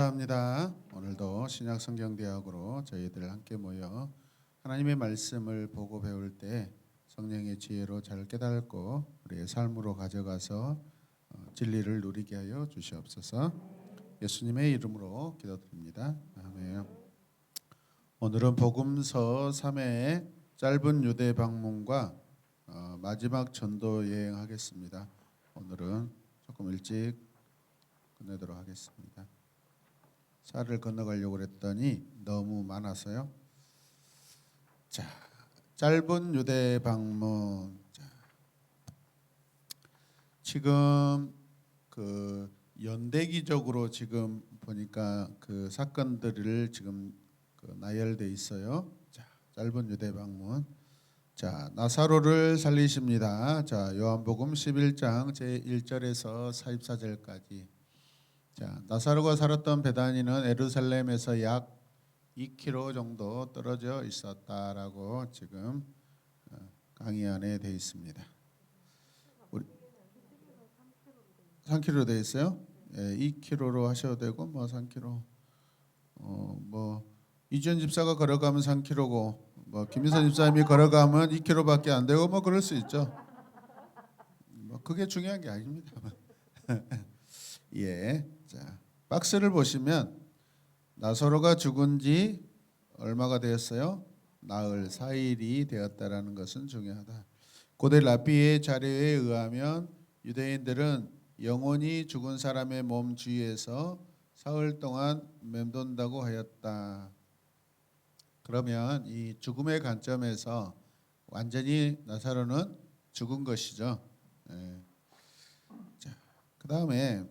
감사합니다. 오늘도 신약성경대학으로 저희들 함께 모여 하나님의 말씀을 보고 배울 때 성령의 지혜로 잘 깨닫고 우리의 삶으로 가져가서 진리를 누리게 하여 주시옵소서. 예수님의 이름으로 기도드립니다. 아멘. 오늘은 복음서 3회 짧은 유대 방문과 마지막 전도 여행하겠습니다. 오늘은 조금 일찍 끝내도록 하겠습니다. 살을 건너가려고 그랬더니 너무 많아서요. 자, 짧은 유대 방문. 자, 지금 그 연대기적으로 지금 보니까 그 사건들을 지금 나열돼 있어요. 자, 짧은 유대 방문. 자, 나사로를 살리십니다. 자, 요한복음 11장 제 1절에서 44절까지. 자, 나사로가 살았던 베다니는 예루살렘에서 약 2km 정도 떨어져 있었다라고 지금 강의 안에 돼 있습니다. 우리 3km 돼 있어요? 예, 2km로 하셔도 되고 뭐 3km. 뭐 이주연 집사가 걸어가면 3km고 뭐 김민선 집사님이 걸어가면 2km밖에 안 되고 뭐 그럴 수 있죠. 뭐 그게 중요한 게 아닙니다. 예. 자, 박스를 보시면 나사로가 죽은 지 얼마가 되었어요? 나흘 4일이 되었다라는 것은 중요하다. 고대 랍비의 자료에 의하면 유대인들은 영혼이 죽은 사람의 몸 주위에서 사흘 동안 맴돈다고 하였다. 그러면 이 죽음의 관점에서 완전히 나사로는 죽은 것이죠. 예. 자, 그 다음에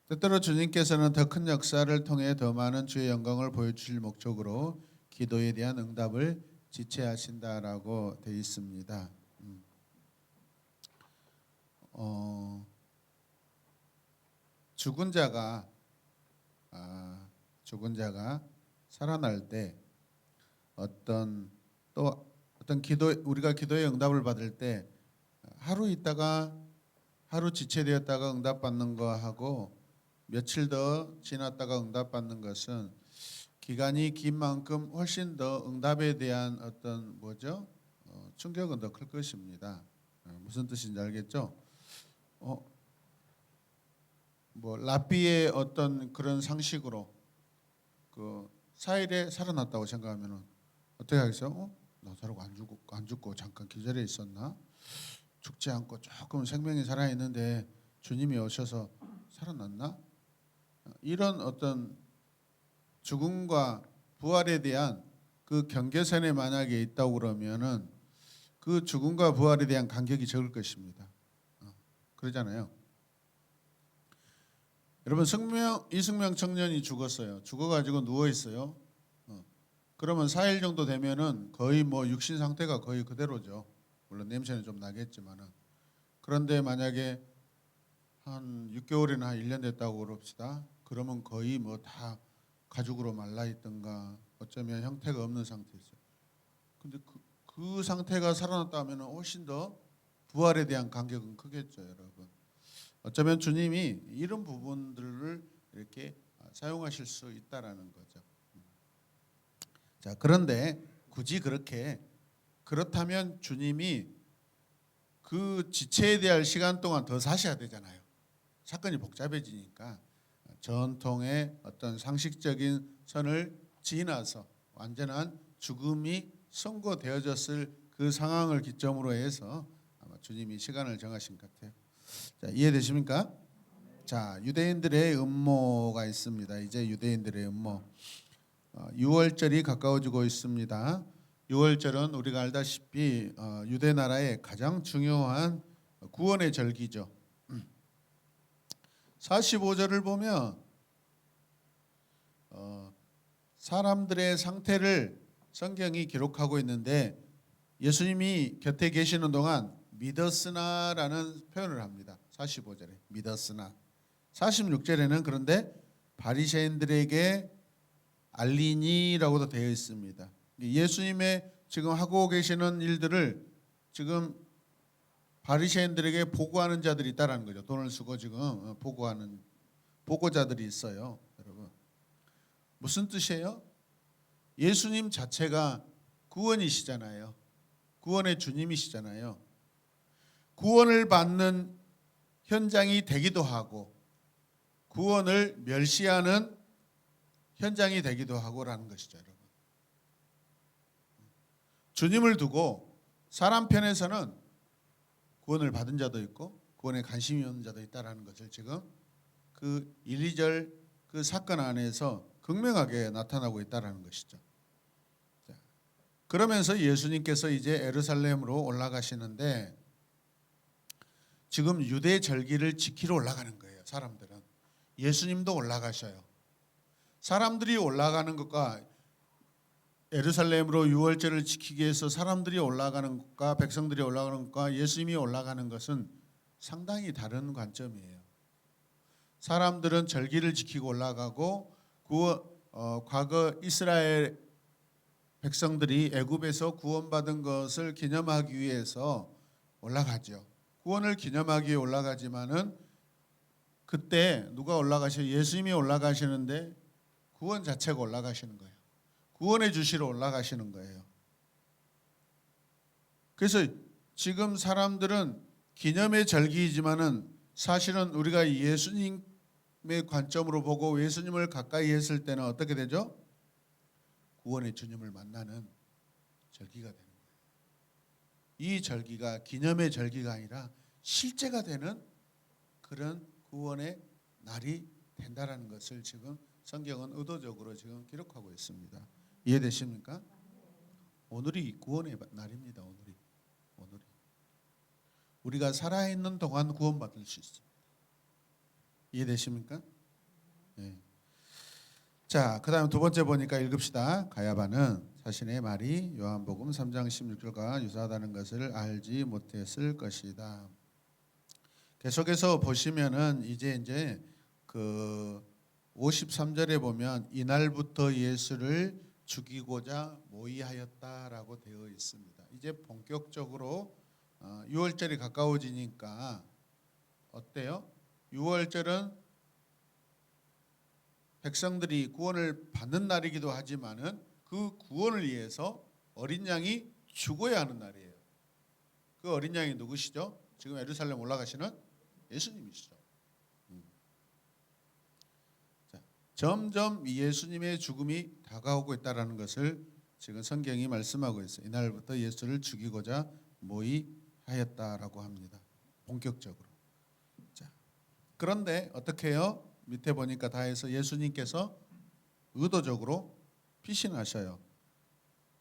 때때로 주님께서는 더 큰 역사를 통해 더 많은 주의 영광을 보여주실 목적으로 기도에 대한 응답을 지체하신다라고 되어 있습니다. 죽은 자가 살아날 때 어떤 기도 우리가 기도의 응답을 받을 때 하루 있다가 하루 지체되었다가 응답받는 거하고 며칠 더 지났다가 응답받는 것은 기간이 긴 만큼 훨씬 더 응답에 대한 어떤 충격은 더 클 것입니다. 무슨 뜻인지 알겠죠? 뭐 랍비의 어떤 그런 상식으로 그 4일에 살아났다고 생각하면은 어떻게 하겠어요? 나사로가 안 죽고 잠깐 기절해 있었나? 죽지 않고 조금 생명이 살아 있는데 주님이 오셔서 살아났나? 이런 어떤 죽음과 부활에 대한 그 경계선에 만약에 있다고 그러면은 그 죽음과 부활에 대한 간격이 적을 것입니다. 그러잖아요. 여러분 이승명 청년이 죽었어요. 죽어가지고 누워 있어요. 그러면 4일 정도 되면은 거의 뭐 육신 상태가 거의 그대로죠. 물론 냄새는 좀 나겠지만은. 그런데 만약에 한 6개월이나 한 1년 됐다고 그럽시다. 그러면 거의 뭐 다 가죽으로 말라 있던가 어쩌면 형태가 없는 상태였어요. 근데 그 상태가 살아났다 하면 훨씬 더 부활에 대한 간격은 크겠죠, 여러분. 어쩌면 주님이 이런 부분들을 이렇게 사용하실 수 있다라는 거죠. 자, 그런데 굳이 그렇다면 주님이 그 지체에 대한 시간 동안 더 사셔야 되잖아요. 사건이 복잡해지니까 전통의 어떤 상식적인 선을 지나서 완전한 죽음이 선고되어졌을 그 상황을 기점으로 해서 아마 주님이 시간을 정하신 것 같아요. 자, 이해되십니까? 자, 유대인들의 음모가 있습니다. 이제 유대인들의 음모. 6월절이 가까워지고 있습니다. 6월절은 우리가 알다시피 유대 나라의 가장 중요한 구원의 절기죠. 45절을 보면 사람들의 상태를 성경이 기록하고 있는데 예수님이 곁에 계시는 동안 믿었으나라는 표현을 합니다. 45절에 믿었으나. 46절에는 그런데 바리새인들에게 알리니라고도 되어 있습니다. 예수님의 지금 하고 계시는 일들을 지금 바리새인들에게 보고하는 자들이 있다라는 거죠. 돈을 쓰고 지금 보고하는 보고자들이 있어요. 여러분, 무슨 뜻이에요? 예수님 자체가 구원이시잖아요. 구원의 주님이시잖아요. 구원을 받는 현장이 되기도 하고 구원을 멸시하는 현장이 되기도 하고라는 것이죠, 여러분. 주님을 두고 사람 편에서는 구원을 받은 자도 있고 구원에 관심이 없는 자도 있다라는 것을 지금 그 1, 2절 그 사건 안에서 극명하게 나타나고 있다라는 것이죠. 그러면서 예수님께서 이제 예루살렘으로 올라가시는데 지금 유대 절기를 지키러 올라가는 거예요. 사람들은. 예수님도 올라가셔요. 사람들이 올라가는 것과 예루살렘으로 유월절을 지키기 위해서 사람들이 올라가는 것과 백성들이 올라가는 것과 예수님이 올라가는 것은 상당히 다른 관점이에요. 사람들은 절기를 지키고 올라가고 과거 이스라엘 백성들이 애굽에서 구원받은 것을 기념하기 위해서 올라가죠. 구원을 기념하기 위해 올라가지만은 그때 누가 올라가셔? 예수님이 올라가시는데 구원 자체가 올라가시는 거예요. 구원해 주시러 올라가시는 거예요. 그래서 지금 사람들은 기념의 절기이지만은 사실은 우리가 예수님의 관점으로 보고 예수님을 가까이 했을 때는 어떻게 되죠? 구원의 주님을 만나는 절기가 되는 거예요. 이 절기가 기념의 절기가 아니라 실제가 되는 그런 구원의 날이 된다라는 것을 지금 성경은 의도적으로 지금 기록하고 있습니다. 이해되십니까? 오늘이 구원의 날입니다. 오늘이 우리가 살아있는 동안 구원받을 수 있습니다. 이해되십니까? 네. 자, 그 다음 두 번째 보니까 읽읍시다. 가야바는 자신의 말이 요한복음 3장 16절과 유사하다는 것을 알지 못했을 것이다. 계속해서 보시면은 이제 그 53절에 보면 이날부터 예수를 죽이고자 모의하였다라고 되어 있습니다. 이제 본격적으로 6월절이 가까워지니까 어때요? 6월절은 백성들이 구원을 받는 날이기도 하지만은 그 구원을 위해서 어린 양이 죽어야 하는 날이에요. 그 어린 양이 누구시죠? 지금 예루살렘 올라가시는 예수님이시죠. 자, 점점 예수님의 죽음이 다가오고 있다라는 것을 지금 성경이 말씀하고 있어요. 이날부터 예수를 죽이고자 모의하였다라고 합니다. 본격적으로. 자, 그런데 어떻게 해요? 밑에 보니까 다 해서 예수님께서 의도적으로 피신하셔요.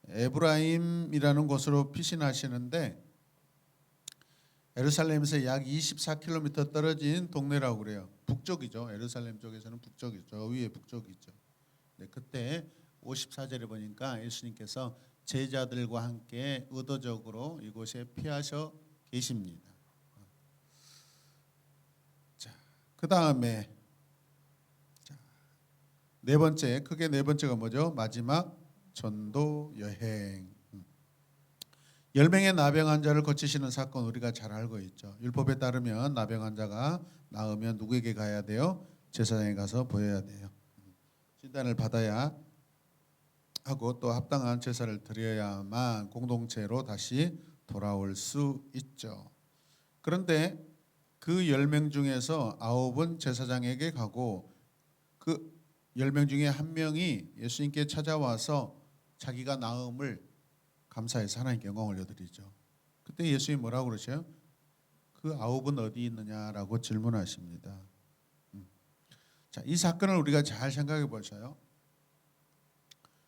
에브라임이라는 곳으로 피신하시는데 예루살렘에서 약 24km 떨어진 동네라고 그래요. 북쪽이죠. 예루살렘 쪽에서는 북쪽이죠. 저 위에 북쪽이죠. 네, 그때 54절에 보니까 예수님께서 제자들과 함께 의도적으로 이곳에 피하셔 계십니다. 자, 그 다음에 네 번째, 크게 네 번째가 뭐죠? 마지막 전도 여행. 10명의 나병 환자를 고치시는 사건 우리가 잘 알고 있죠. 율법에 따르면 나병 환자가 나으면 누구에게 가야 돼요? 제사장에 가서 보여야 돼요. 진단을 받아야 하고 또 합당한 제사를 드려야만 공동체로 다시 돌아올 수 있죠. 그런데 그 10명 중에서 9은 제사장에게 가고 그 10명 중에 한 명이 예수님께 찾아와서 자기가 나음을 감사해서 하나님께 영광 올려드리죠. 그때 예수님이 뭐라고 그러셔요? 그 9은 어디 있느냐라고 질문하십니다. 자, 이 사건을 우리가 잘 생각해 보셔요.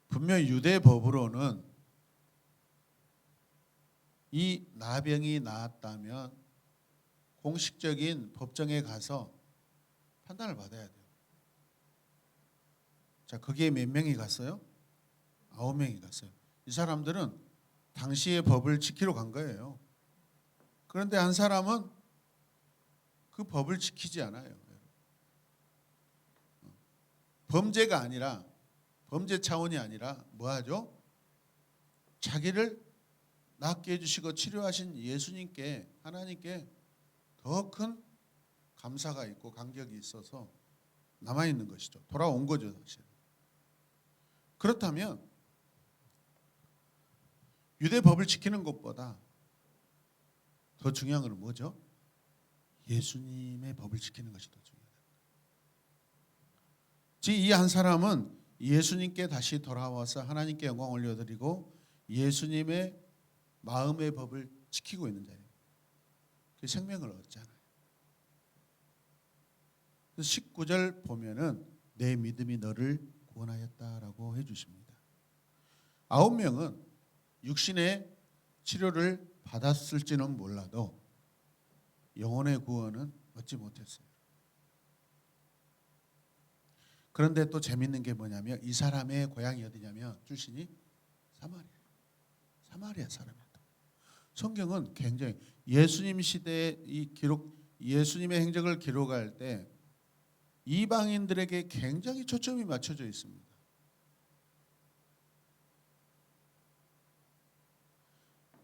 분명 유대 법으로는 이 나병이 나았다면 공식적인 법정에 가서 판단을 받아야 돼요. 자, 거기에 몇 명이 갔어요? 9명이 갔어요. 이 사람들은 당시의 법을 지키러 간 거예요. 그런데 한 사람은 그 법을 지키지 않아요. 범죄가 아니라 범죄 차원이 아니라 뭐 하죠? 자기를 낫게 해주시고 치료하신 예수님께 하나님께 더 큰 감사가 있고 감격이 있어서 남아 있는 것이죠. 돌아온 거죠, 사실. 그렇다면 유대 법을 지키는 것보다 더 중요한 건 뭐죠? 예수님의 법을 지키는 것이 더 중요하다. 즉 이 한 사람은 예수님께 다시 돌아와서 하나님께 영광 올려드리고 예수님의 마음의 법을 지키고 있는 자예요. 그 생명을 얻잖아요. 그래서 19절 보면은 내 믿음이 너를 구원하였다라고 해주십니다. 9명은 육신의 치료를 받았을지는 몰라도 영혼의 구원은 얻지 못했어요. 그런데 또 재밌는 게 뭐냐면 이 사람의 고향이 어디냐면 출신이 사마리아 사람이었다. 성경은 굉장히 예수님 시대의 이 기록, 예수님의 행적을 기록할 때 이방인들에게 굉장히 초점이 맞춰져 있습니다.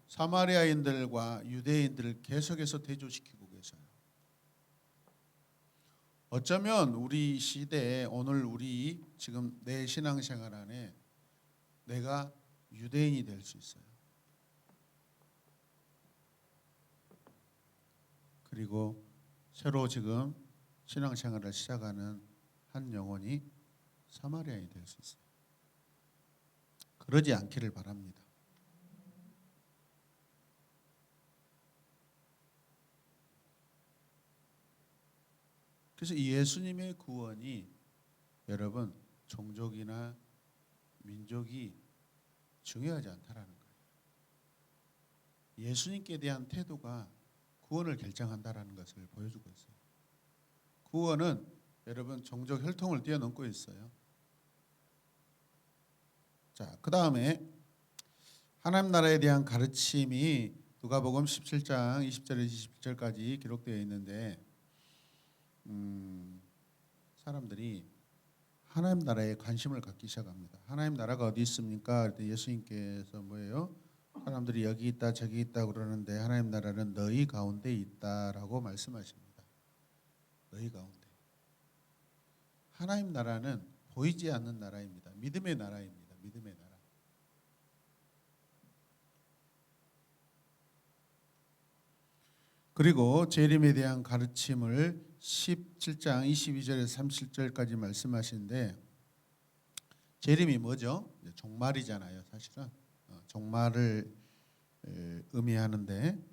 사마리아인들과 유대인들을 계속해서 대조시키고 계셔요. 어쩌면 우리 시대에 오늘 우리 지금 내 신앙생활 안에 내가 유대인이 될 수 있어요. 그리고 새로 지금 신앙생활을 시작하는 한 영혼이 사마리아인이 될 수 있어요. 그러지 않기를 바랍니다. 그래서 이 예수님의 구원이 여러분 종족이나 민족이 중요하지 않다라는 거예요. 예수님께 대한 태도가 구원을 결정한다라는 것을 보여주고 있어요. 구원은 여러분 종족 혈통을 뛰어넘고 있어요. 자, 그 다음에 하나님 나라에 대한 가르침이 누가복음 17장 20절에서 21절까지 기록되어 있는데 사람들이 하나님 나라에 관심을 갖기 시작합니다. 하나님 나라가 어디 있습니까? 그때 예수님께서 뭐예요? 사람들이 여기 있다 저기 있다 그러는데 하나님 나라는 너희 가운데 있다라고 말씀하십니다. 너희 가운데. 하나님 나라는 보이지 않는 나라입니다. 믿음의 나라입니다. 믿음의 나라. 그리고 재림에 대한 가르침을 17장 22절에서 37절까지 말씀하시는데 재림이 뭐죠? 종말이잖아요. 사실은 종말을 의미하는데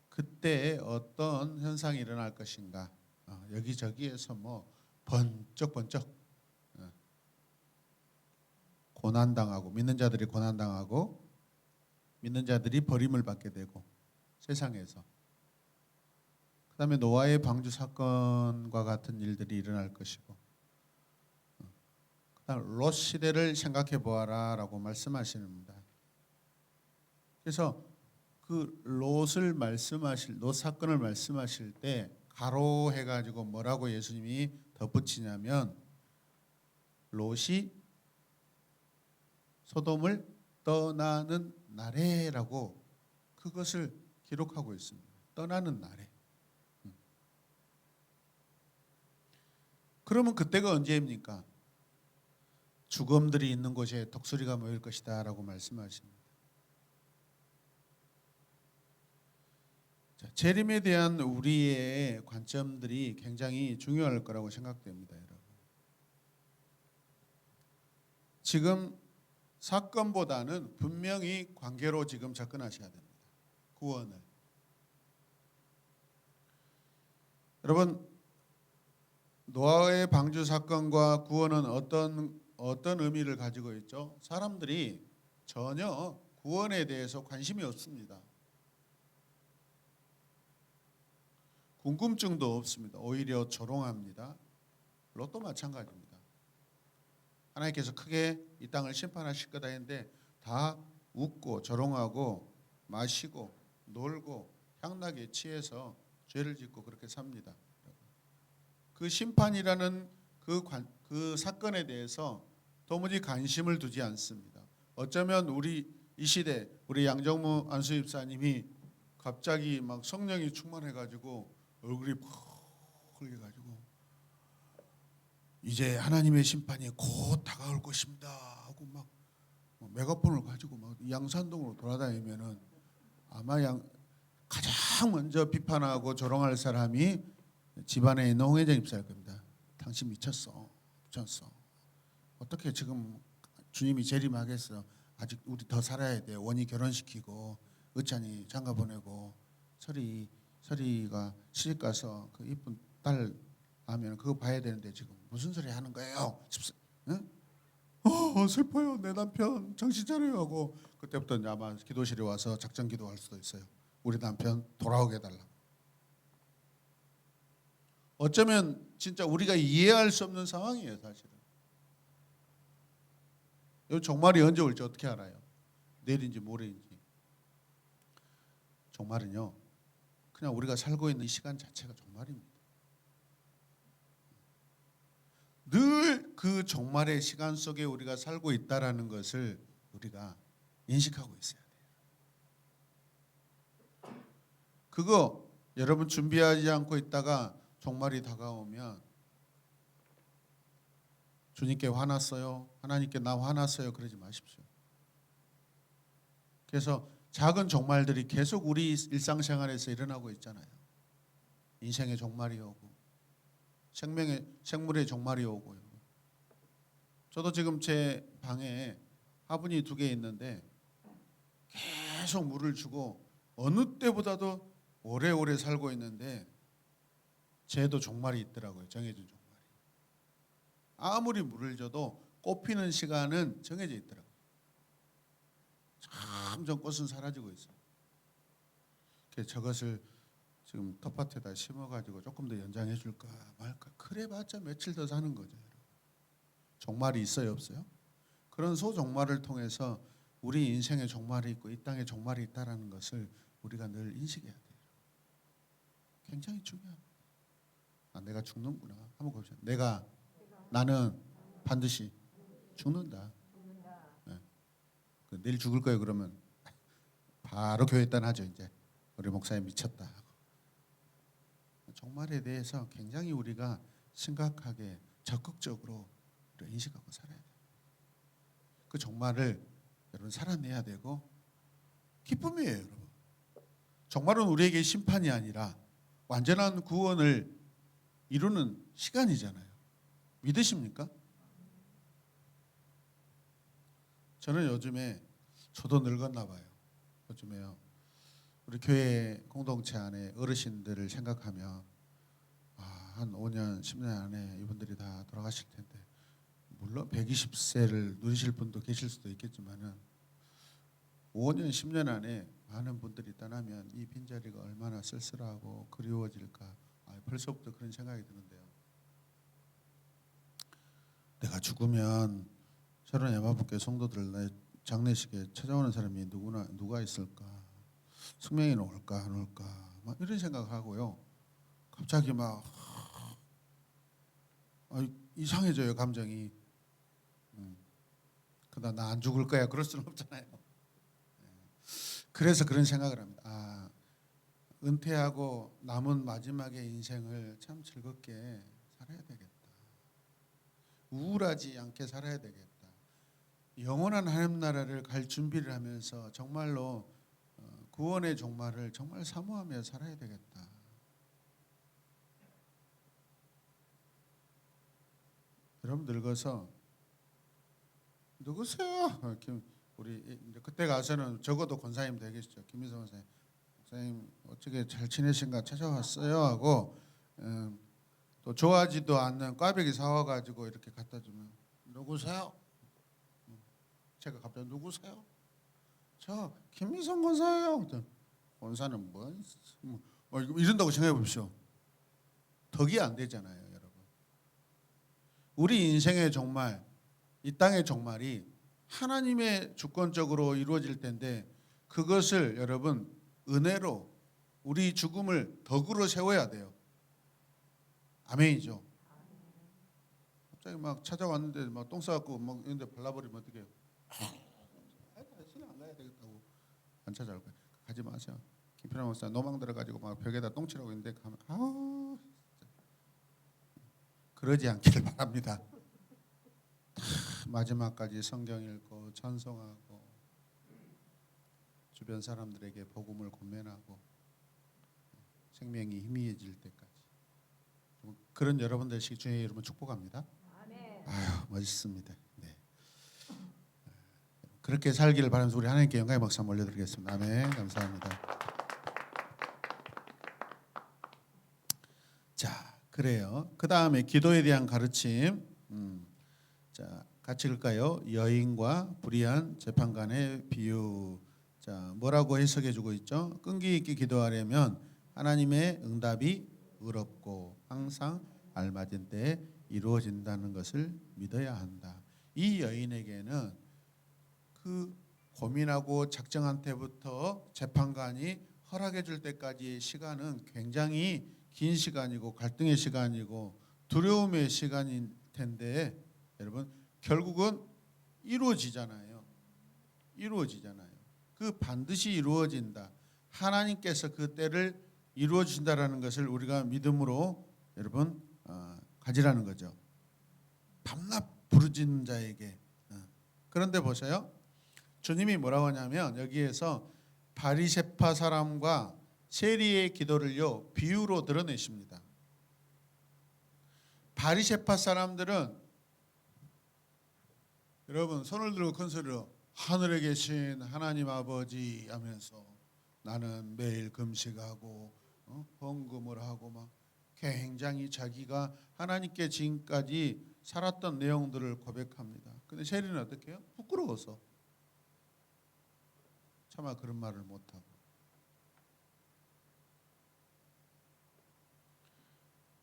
그때 어떤 현상이 일어날 것인가? 여기저기에서 뭐 번쩍번쩍 고난당하고 믿는 자들이 고난당하고 믿는 자들이 버림을 받게 되고 세상에서 그다음에 노아의 방주 사건과 같은 일들이 일어날 것이고 그다음 롯 시대를 생각해 보아라라고 말씀하십니다. 그래서 그 롯을 말씀하실 롯 사건을 말씀하실 때 가로해 가지고 뭐라고 예수님이 덧붙이냐면 롯이 소돔을 떠나는 날에라고 그것을 기록하고 있습니다. 떠나는 날에. 그러면 그때가 언제입니까? 죽음들이 있는 곳에 독수리가 모일 것이다 라고 말씀하십니다. 자, 재림에 대한 우리의 관점들이 굉장히 중요할 거라고 생각됩니다. 여러분. 지금 사건보다는 분명히 관계로 지금 접근하셔야 됩니다. 구원을. 여러분 노아의 방주 사건과 구원은 어떤 의미를 가지고 있죠? 사람들이 전혀 구원에 대해서 관심이 없습니다. 궁금증도 없습니다. 오히려 조롱합니다. 롯도 마찬가지입니다. 하나님께서 크게 이 땅을 심판하실 거다 했는데 다 웃고 조롱하고 마시고 놀고 향락에 취해서 죄를 짓고 그렇게 삽니다. 그 심판이라는 그 사건에 대해서 도무지 관심을 두지 않습니다. 어쩌면 우리 이 시대 우리 양정무 안수 집사님이 갑자기 막 성령이 충만해가지고 얼굴이 퍽 흘려가지고 이제 하나님의 심판이 곧 다가올 것입니다 하고 막 메가폰을 가지고 막 양산동으로 돌아다니면은 아마 가장 먼저 비판하고 조롱할 사람이 집안에 있는 홍 회장 입사일 겁니다. 당신 미쳤어, 미쳤어. 어떻게 지금 주님이 재림하겠어? 아직 우리 더 살아야 돼. 원희 결혼시키고 의찬이 장가 보내고 설이가 시집 가서 그 이쁜 딸 하면 그거 봐야 되는데 지금 무슨 소리 하는 거예요? 응? 슬퍼요. 내 남편 정신 차려요 하고 그때부터 이제 아마 기도실에 와서 작전 기도할 수도 있어요. 우리 남편 돌아오게 해달라. 어쩌면 진짜 우리가 이해할 수 없는 상황이에요, 사실은. 이 종말이 언제 올지 어떻게 알아요? 내일인지 모레인지. 종말은요, 그냥 우리가 살고 있는 이 시간 자체가 종말입니다. 늘 그 종말의 시간 속에 우리가 살고 있다라는 것을 우리가 인식하고 있어야 돼요. 그거 여러분 준비하지 않고 있다가 종말이 다가오면 주님께 화났어요? 하나님께 나 화났어요? 그러지 마십시오. 그래서 작은 종말들이 계속 우리 일상생활에서 일어나고 있잖아요. 인생의 종말이 오고 생물의 종말이 오고요. 저도 지금 제 방에 화분이 2개 있는데 계속 물을 주고 어느 때보다도 오래오래 살고 있는데 쟤도 종말이 있더라고요. 정해진 종말이. 아무리 물을 줘도 꽃피는 시간은 정해져 있더라고요. 점점 꽃은 사라지고 있어요. 그래서 저것을 지금 텃밭에다 심어가지고 조금 더 연장해 줄까 말까. 그래봤자 며칠 더 사는 거죠. 종말이 있어요, 없어요? 그런 소종말을 통해서 우리 인생의 종말이 있고 이 땅의 종말이 있다라는 것을 우리가 늘 인식해야 돼요. 굉장히 중요합니다. 내가 죽는구나. 한번 봅시다. 나는 반드시 죽는다. 네. 내일 죽을 거예요. 그러면 바로 교회 떠나죠. 이제 우리 목사님 미쳤다 하고. 종말에 대해서 굉장히 우리가 심각하게 적극적으로 인식하고 살아야 돼요. 그 종말을 여러분 살아내야 되고 기쁨이에요, 여러분. 종말은 우리에게 심판이 아니라 완전한 구원을 이루는 시간이잖아요. 믿으십니까? 저는 요즘에 저도 늙었나 봐요. 요즘에요. 우리 교회 공동체 안에 어르신들을 생각하면 한 5년, 10년 안에 이분들이 다 돌아가실 텐데 물론 120세를 누리실 분도 계실 수도 있겠지만은 5년, 10년 안에 많은 분들이 떠나면 이 빈자리가 얼마나 쓸쓸하고 그리워질까. 벌써부터 그런 생각이 드는데요. 내가 죽으면 새로운 에마부교회 성도들 내 장례식에 찾아오는 사람이 누가 있을까? 승명이는 올까 안 올까? 막 이런 생각을 하고요. 갑자기 막 이상해져요, 감정이. 그러다 나 안 죽을 거야 그럴 수는 없잖아요. 그래서 그런 생각을 합니다. 은퇴하고 남은 마지막의 인생을 참 즐겁게 살아야 되겠다. 우울하지 않게 살아야 되겠다. 영원한 하나님 나라를 갈 준비를 하면서 정말로 구원의 종말을 정말 사모하며 살아야 되겠다. 여러분 늙어서 누구세요? 우리 이제 그때 가서는 적어도 권사님 되겠죠. 김미성 권사님, 목사님 어떻게 잘 지내신가 찾아왔어요 하고 또 좋아하지도 않는 꽈배기 사와가지고 이렇게 갖다 주면 누구세요? 제가 갑자기 누구세요? 저 김미성 권사예요. 권사는 뭐 이런다고 생각해 보십시오. 덕이 안 되잖아요, 여러분. 우리 인생의 종말, 이 땅의 종말이 하나님의 주권적으로 이루어질 텐데 그것을 여러분 은혜로 우리 죽음을 덕으로 세워야 돼요. 아멘이죠. 갑자기 막 찾아왔는데 막 똥 싸갖고 막 이런데 발라버리면 어떡해요? 신앙 안 가야 되겠다고 안 찾아올 거예요. 가지 마세요. 김필환 목사 노망 들어가지고 막 벽에다 똥 치라고 했는데 가면 그러지 않기를 바랍니다. 마지막까지 성경 읽고 찬송하고 주변 사람들에게 복음을 권면하고 생명이 희미해질 때까지 그런 여러분 되시기 주의 이름으로 축복합니다. 아유 멋있습니다. 네. 그렇게 살기를 바라면서 우리 하나님께 영광의 박수 한번 올려드리겠습니다. 아멘. 감사합니다. 자 그래요. 그 다음에 기도에 대한 가르침. 자 같이 읽을까요? 여인과 불의한 재판관의 비유. 자 뭐라고 해석해주고 있죠? 끈기 있게 기도하려면 하나님의 응답이 의롭고 항상 알맞은 때에 이루어진다는 것을 믿어야 한다. 이 여인에게는 그 고민하고 작정한 때부터 재판관이 허락해 줄 때까지의 시간은 굉장히 긴 시간이고 갈등의 시간이고 두려움의 시간일 텐데 여러분 결국은 이루어지잖아요. 그 반드시 이루어진다. 하나님께서 그 때를 이루어 주신다라는 것을 우리가 믿음으로 여러분 가지라는 거죠. 밤낮 부르짖는 자에게. 그런데 보세요. 주님이 뭐라고 하냐면 여기에서 바리새파 사람과 세리의 기도를요 비유로 드러내십니다. 바리새파 사람들은 여러분 손을 들고 큰 소리로 하늘에 계신 하나님 아버지 하면서 나는 매일 금식하고 헌금을 하고 막 굉장히 자기가 하나님께 지금까지 살았던 내용들을 고백합니다. 근데 세리는 어떻게 해요? 부끄러워서 차마 그런 말을 못하고.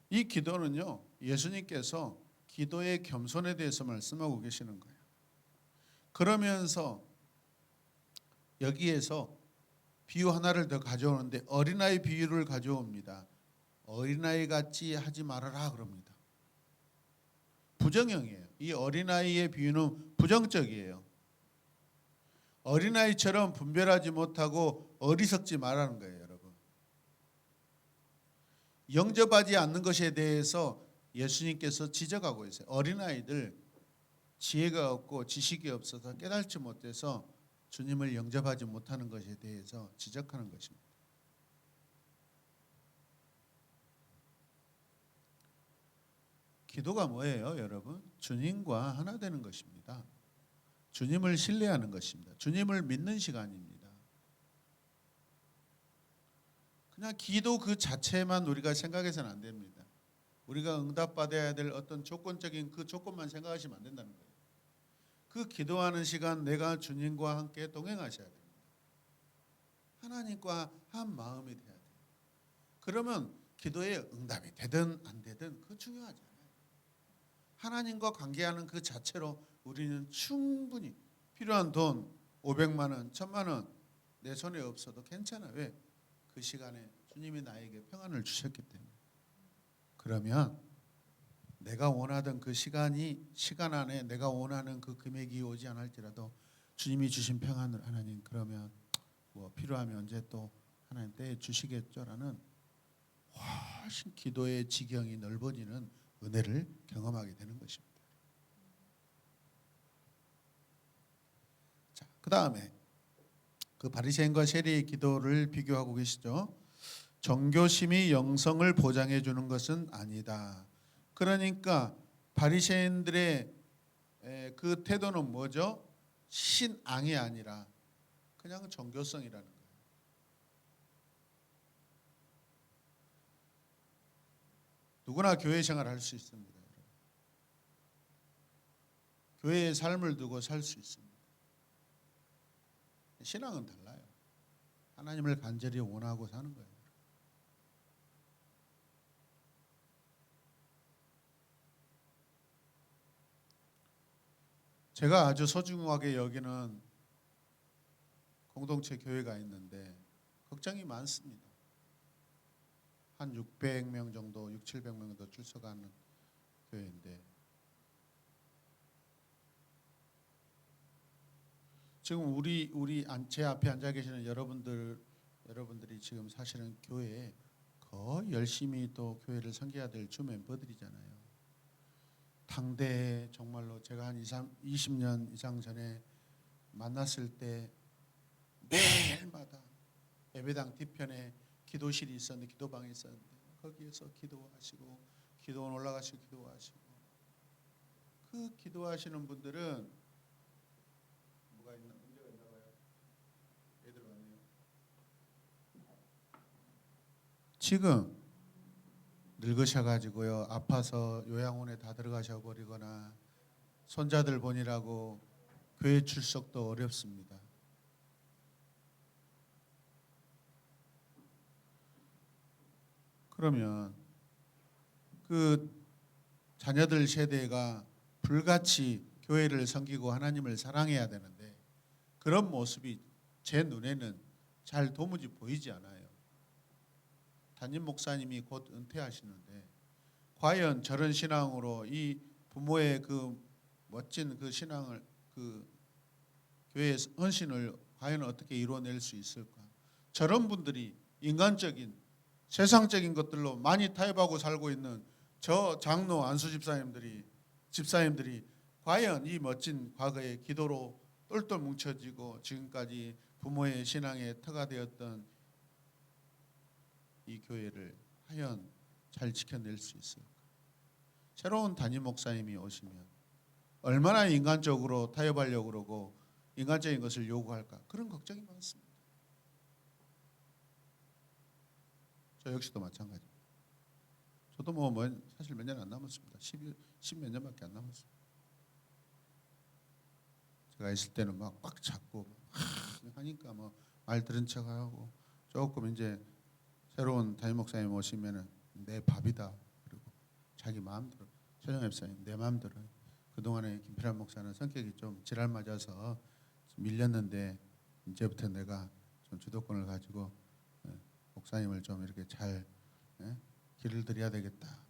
이 기도는요 예수님께서 기도의 겸손에 대해서 말씀하고 계시는 거예요. 그러면서 여기에서 비유 하나를 더 가져오는데 어린아이 비유를 가져옵니다. 어린아이 같이 하지 말아라 그럽니다. 부정형이에요. 이 어린아이의 비유는 부정적이에요. 어린아이처럼 분별하지 못하고 어리석지 말라는 거예요, 여러분. 영접하지 않는 것에 대해서 예수님께서 지적하고 있어요. 어린아이들 지혜가 없고 지식이 없어서 깨닫지 못해서 주님을 영접하지 못하는 것에 대해서 지적하는 것입니다. 기도가 뭐예요, 여러분? 주님과 하나 되는 것입니다. 주님을 신뢰하는 것입니다. 주님을 믿는 시간입니다. 그냥 기도 그 자체만 우리가 생각해서는 안 됩니다. 우리가 응답받아야 될 어떤 조건적인 그 조건만 생각하시면 안 된다는 거예요. 그 기도하는 시간 내가 주님과 함께 동행하셔야 됩니다. 하나님과 한 마음이 돼야 돼요. 그러면 기도의 응답이 되든 안 되든 그거 중요하지 않아요. 하나님과 관계하는 그 자체로 우리는 충분히 필요한 돈 500만 원, 1000만 원 내 손에 없어도 괜찮아. 왜? 그 시간에 주님이 나에게 평안을 주셨기 때문에. 그러면 내가 원하던 그 시간 안에 내가 원하는 그 금액이 오지 않을지라도 주님이 주신 평안을 하나님 그러면 뭐 필요하면 언제 또 하나님 때에 주시겠죠라는 훨씬 기도의 지경이 넓어지는 은혜를 경험하게 되는 것입니다. 자, 그 다음에 그 바리새인과 세리의 기도를 비교하고 계시죠. 정교심이 영성을 보장해 주는 것은 아니다. 그러니까 바리새인들의 그 태도는 뭐죠? 신앙이 아니라 그냥 정교성이라는 거예요. 누구나 교회 생활을 할 수 있습니다. 교회의 삶을 두고 살 수 있습니다. 신앙은 달라요. 하나님을 간절히 원하고 사는 거예요. 제가 아주 소중하게 여기는 공동체 교회가 있는데 걱정이 많습니다. 한 600명 정도, 700명 정도 출석하는 교회인데 지금 제 앞에 앉아 계시는 여러분들이 지금 사실은 교회에 거의 열심히 또 교회를 섬겨야 될 주 멤버들이잖아요. 당대에 정말로 제가 한 20년 이상 전에 만났을 때 매일마다 예배당 뒤편에 기도실이 있었는데 기도방이 있었는데 거기에서 기도하시고 기도원 올라가시고 기도하시고 그 기도하시는 분들은 뭐가 있나 문제가 있나 봐요. 애들 왔네요. 지금 늙으셔가지고요 아파서 요양원에 다 들어가셔 버리거나 손자들 보니라고 교회 출석도 어렵습니다. 그러면 그 자녀들 세대가 불같이 교회를 섬기고 하나님을 사랑해야 되는데 그런 모습이 제 눈에는 잘 도무지 보이지 않아요. 담임 목사님이 곧 은퇴하시는데 과연 저런 신앙으로 이 부모의 그 멋진 그 신앙을 그 교회의 헌신을 과연 어떻게 이루어낼 수 있을까? 저런 분들이 인간적인 세상적인 것들로 많이 타협하고 살고 있는 저 장로 안수 집사님들이 과연 이 멋진 과거의 기도로 똘똘 뭉쳐지고 지금까지 부모의 신앙의 터가 되었던 이 교회를 과연 잘 지켜낼 수 있을까? 새로운 담임 목사님이 오시면 얼마나 인간적으로 타협하려고 그러고 인간적인 것을 요구할까? 그런 걱정이 많습니다. 저 역시도 마찬가지입니다. 저도 뭐 사실 몇 년 안 남았습니다. 10몇 년밖에 안 남았습니다. 제가 있을 때는 막 꽉 잡고 하니까 뭐 말 들은 척하고 조금 이제 새로운 담임 목사님 오시면은 내 밥이다 그리고 자기 마음대로 최정 목사님 내 마음대로 그동안에 김필환 목사는 성격이 좀 지랄 맞아서 밀렸는데 이제부터 내가 좀 주도권을 가지고 목사님을 좀 이렇게 잘 길을 들여야 되겠다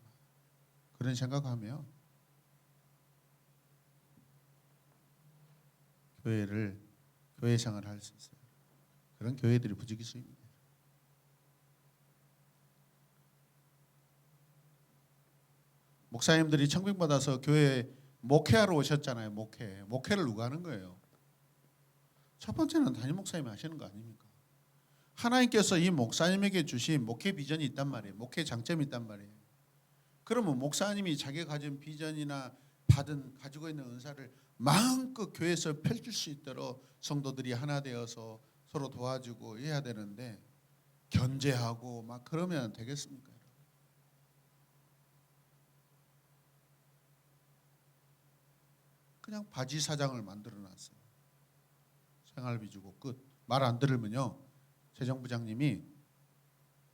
그런 생각하며 교회 생활을 할 수 있어요. 그런 교회들이 부지기수입니다. 목사님들이 청빙받아서 교회에 목회하러 오셨잖아요. 목회를 누가 하는 거예요? 첫 번째는 담임 목사님이 하시는 거 아닙니까? 하나님께서 이 목사님에게 주신 목회 비전이 있단 말이에요. 목회 장점이 있단 말이에요. 그러면 목사님이 자기가 가진 비전이나 가지고 있는 은사를 마음껏 교회에서 펼칠 수 있도록 성도들이 하나 되어서 서로 도와주고 해야 되는데 견제하고 막 그러면 되겠습니까? 그냥 바지 사장을 만들어 놨어요. 생활비 주고 끝. 말 안 들으면요. 재정부장님이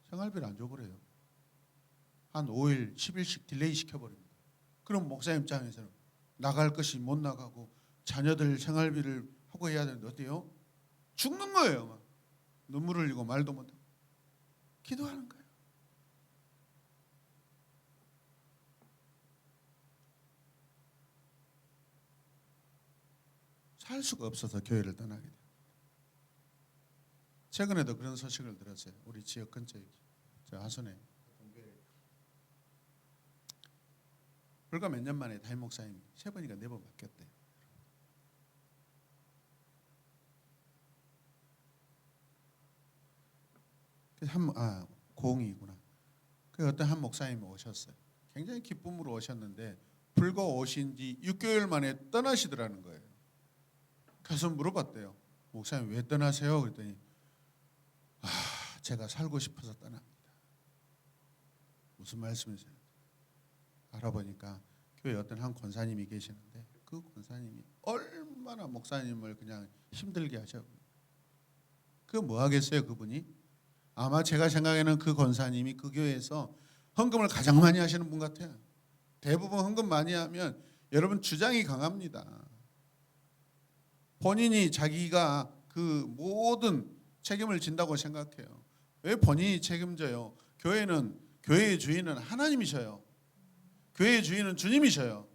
생활비를 안 줘버려요. 한 5일, 10일씩 딜레이 시켜버립니다. 그럼 목사님 입장에서는 나갈 것이 못 나가고 자녀들 생활비를 하고 해야 되는데 어때요? 죽는 거예요. 막. 눈물을 흘리고 말도 못하고 기도하는 거예요. 살 수가 없어서 교회를 떠나게 돼요. 최근에도 그런 소식을 들었어요. 우리 지역 근처에 저 하순에 불과 몇 년 만에 담임 목사님이 3번인가 4번 바뀌었대요. 고흥이구나. 그 어떤 한 목사님이 오셨어요. 굉장히 기쁨으로 오셨는데 불과 오신 지 6개월 만에 떠나시더라는 거예요. 가서 물어봤대요. 목사님 왜 떠나세요? 그랬더니 제가 살고 싶어서 떠납니다. 무슨 말씀이세요? 알아보니까 교회 어떤 한 권사님이 계시는데 그 권사님이 얼마나 목사님을 그냥 힘들게 하셔. 그 뭐 하겠어요 그분이? 아마 제가 생각에는 그 권사님이 그 교회에서 헌금을 가장 많이 하시는 분 같아요. 대부분 헌금 많이 하면 여러분 주장이 강합니다. 본인이 자기가 그 모든 책임을 진다고 생각해요. 왜 본인이 책임져요? 교회의 주인은 하나님이셔요. 교회의 주인은 주님이셔요.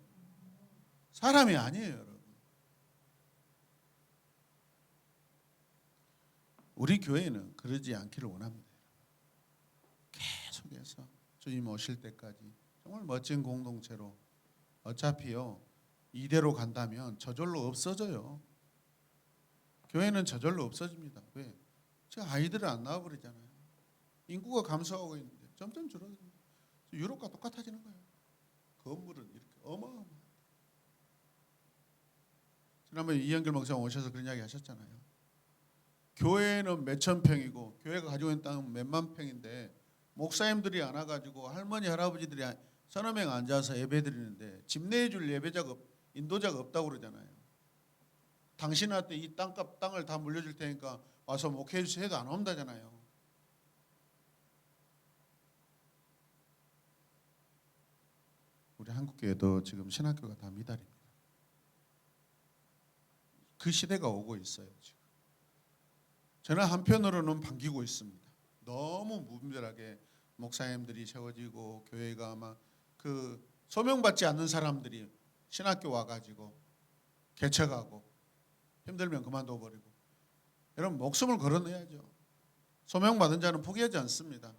사람이 아니에요, 여러분. 우리 교회는 그러지 않기를 원합니다. 계속해서 주님 오실 때까지 정말 멋진 공동체로 어차피요 이대로 간다면 저절로 없어져요. 교회는 저절로 없어집니다. 왜? 지금 아이들은 안 나와버리잖아요. 인구가 감소하고 있는데 점점 줄어듭니다. 유럽과 똑같아지는 거예요. 건물은 이렇게 어마어마. 지난번에 이영길 목사님 오셔서 그런 이야기 하셨잖아요. 교회는 몇천 평이고 교회가 가지고 있는 땅은 몇만 평인데 목사님들이 안 와가지고 할머니 할아버지들이 서너 명 앉아서 예배 드리는데 집 내줄 예배자가 인도자가 없다고 그러잖아요. 당신한테 이 땅값 땅을 다 물려줄 테니까 와서 목회해 주세요 해도 안 온다잖아요. 우리 한국교회도 지금 신학교가 다 미달입니다. 그 시대가 오고 있어요. 지금 저는 한편으로는 반기고 있습니다. 너무 무분별하게 목사님들이 세워지고 교회가 막 그 소명받지 않는 사람들이 신학교 와가지고 개척하고 힘들면 그만둬 버리고. 여러분 목숨을 걸어내야죠. 소명받은 자는 포기하지 않습니다.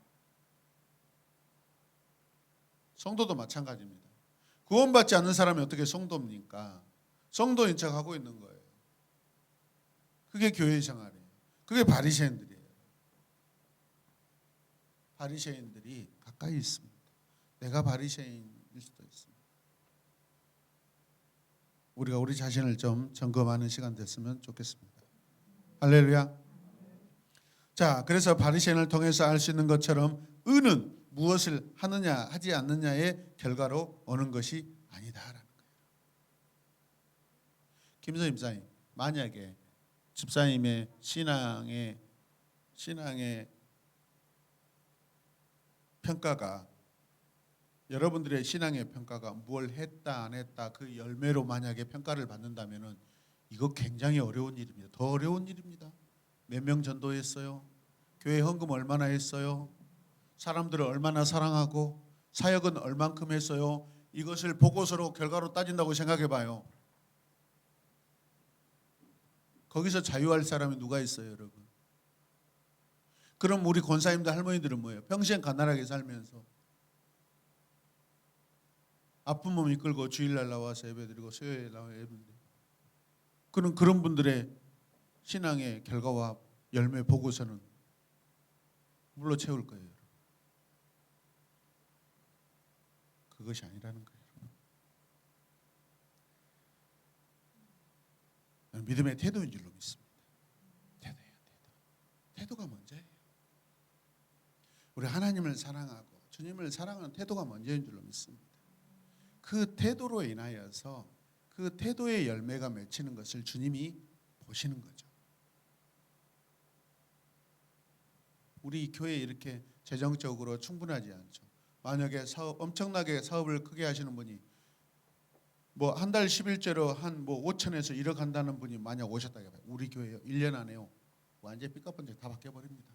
성도도 마찬가지입니다. 구원받지 않는 사람이 어떻게 성도입니까? 성도인 척하고 있는 거예요. 그게 교회 생활이에요. 그게 바리새인들이에요. 바리새인들이 가까이 있습니다. 내가 바리새인일 수도 있습니다. 우리가 우리 자신을 좀 점검하는 시간 됐으면 좋겠습니다. 할렐루야. 자, 그래서 바리새인을 통해서 알 수 있는 것처럼 의는 무엇을 하느냐 하지 않느냐의 결과로 오는 것이 아니다라는 거예요. 김선 집사님, 만약에 집사님의 신앙의 평가가 여러분들의 신앙의 평가가 뭘 했다 안 했다 그 열매로 만약에 평가를 받는다면은 이거 굉장히 어려운 일입니다. 더 어려운 일입니다. 몇 명 전도했어요? 교회 헌금 얼마나 했어요? 사람들을 얼마나 사랑하고 사역은 얼만큼 했어요? 이것을 보고서로 결과로 따진다고 생각해 봐요. 거기서 자유할 사람이 누가 있어요, 여러분? 그럼 우리 권사님들 할머니들은 뭐예요? 평생 가난하게 살면서 아픈 몸 이끌고 주일날 나와서 예배드리고 수요일에 나와 예배드리고 그런 분들의 신앙의 결과와 열매 보고서는 물로 채울 거예요. 그것이 아니라는 거예요. 믿음의 태도인 줄로 믿습니다. 태도예요, 태도가 먼저예요. 우리 하나님을 사랑하고 주님을 사랑하는 태도가 먼저인 줄로 믿습니다. 그 태도로 인하여서 그 태도의 열매가 맺히는 것을 주님이 보시는 거죠. 우리 교회 이렇게 재정적으로 충분하지 않죠. 만약에 엄청나게 사업을 크게 하시는 분이 뭐 한 달 11조로 한 뭐 5천에서 1억 한다는 분이 만약 오셨다 해봐요. 우리 교회요. 1년 안에요. 완전히 삐까뻔쩍 다 바뀌어 버립니다.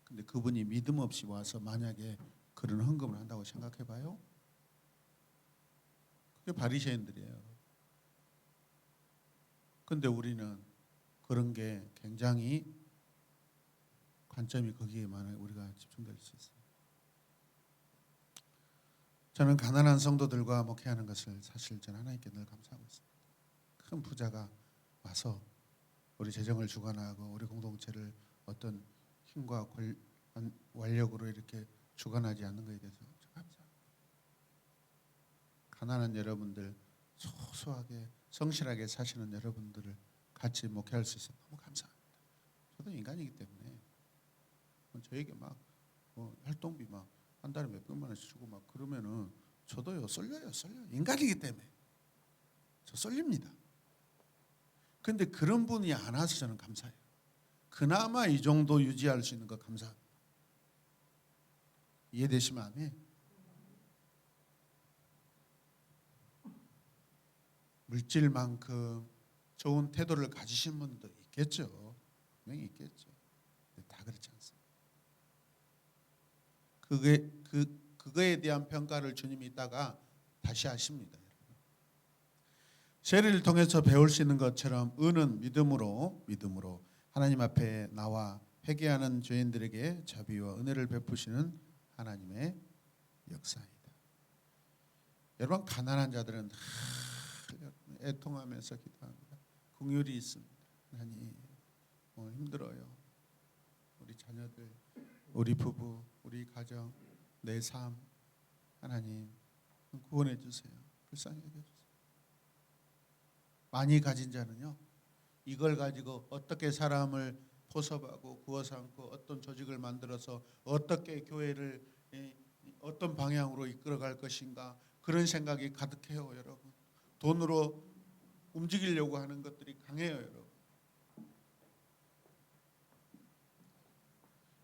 근데 그분이 믿음 없이 와서 만약에 그런 헌금을 한다고 생각해 봐요. 그게 바리새인들이에요. 근데 우리는 그런 게 굉장히 관점이 거기에만 우리가 집중될 수 있어요. 저는 가난한 성도들과 목회하는 것을 사실 저는 하나님께 늘 감사하고 있습니다. 큰 부자가 와서 우리 재정을 주관하고 우리 공동체를 어떤 힘과 완력으로 이렇게 주관하지 않는 것에 대해서 감사합니다. 가난한 여러분들, 소소하게 성실하게 사시는 여러분들을 같이 목회할 수 있어서 너무 감사합니다. 저도 인간이기 때문에 저에게 막 활동비 막 한 달에 몇백만 원씩 주고 막 그러면은 저도요 쏠려요. 인간이기 때문에 저 쏠립니다. 근데 그런 분이 안 와서 저는 감사해요. 그나마 이 정도 유지할 수 있는 거 감사합니다. 이해되시면 아멘. 물질만큼 좋은 태도를 가지신 분도 있겠죠. 분명히 있겠죠. 근데 다 그렇지 않습니다. 그거에 대한 평가를 주님이 이따가 다시 하십니다. 세례를 통해서 배울 수 있는 것처럼 의는 믿음으로 하나님 앞에 나와 회개하는 죄인들에게 자비와 은혜를 베푸시는 하나님의 역사이다. 여러분 가난한 자들은 애통하면서 기도합니다. 긍휼이 있습니다. 하나님 힘들어요. 우리 자녀들, 우리 부부, 우리 가정, 내 삶 하나님 구원해 주세요. 불쌍히 여겨주세요. 많이 가진 자는요 이걸 가지고 어떻게 사람을 포섭하고 구워 삼고 어떤 조직을 만들어서 어떻게 교회를 어떤 방향으로 이끌어갈 것인가 그런 생각이 가득해요. 여러분 돈으로 움직이려고 하는 것들이 강해요. 여러분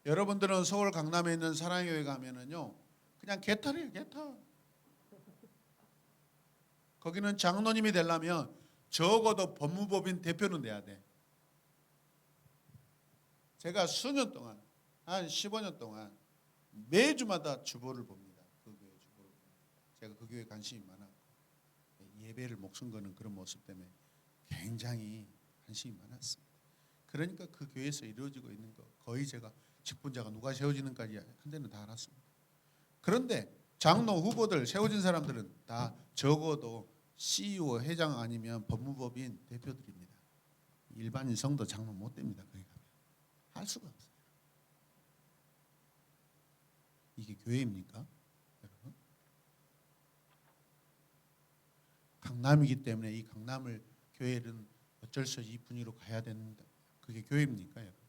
여러분들은 서울 강남에 있는 사랑교회 가면은요 그냥 개털이에요. 개털. 거기는 장로님이 되려면 적어도 법무법인 대표는 돼야 돼. 제가 수년 동안 한 15년 동안 매주마다 주보를 봅니다. 그 교회 주보를 봅니다. 제가 그 교회에 관심이 많았고 예배를 목숨 거는 그런 모습 때문에 굉장히 관심이 많았습니다. 그러니까 그 교회에서 이루어지고 있는 거 거의 제가 직분자가 누가 세워지는까지 한 데는 다 알았습니다. 그런데 장로 후보들 세워진 사람들은 다 적어도 CEO 회장 아니면 법무법인 대표들입니다. 일반인 성도 장로 못 됩니다. 거기 가면 할 수가 없어요. 이게 교회입니까? 여러분 강남이기 때문에 이 강남을 교회는 어쩔 수 없이 이 분위기로 가야 된다. 그게 교회입니까? 여러분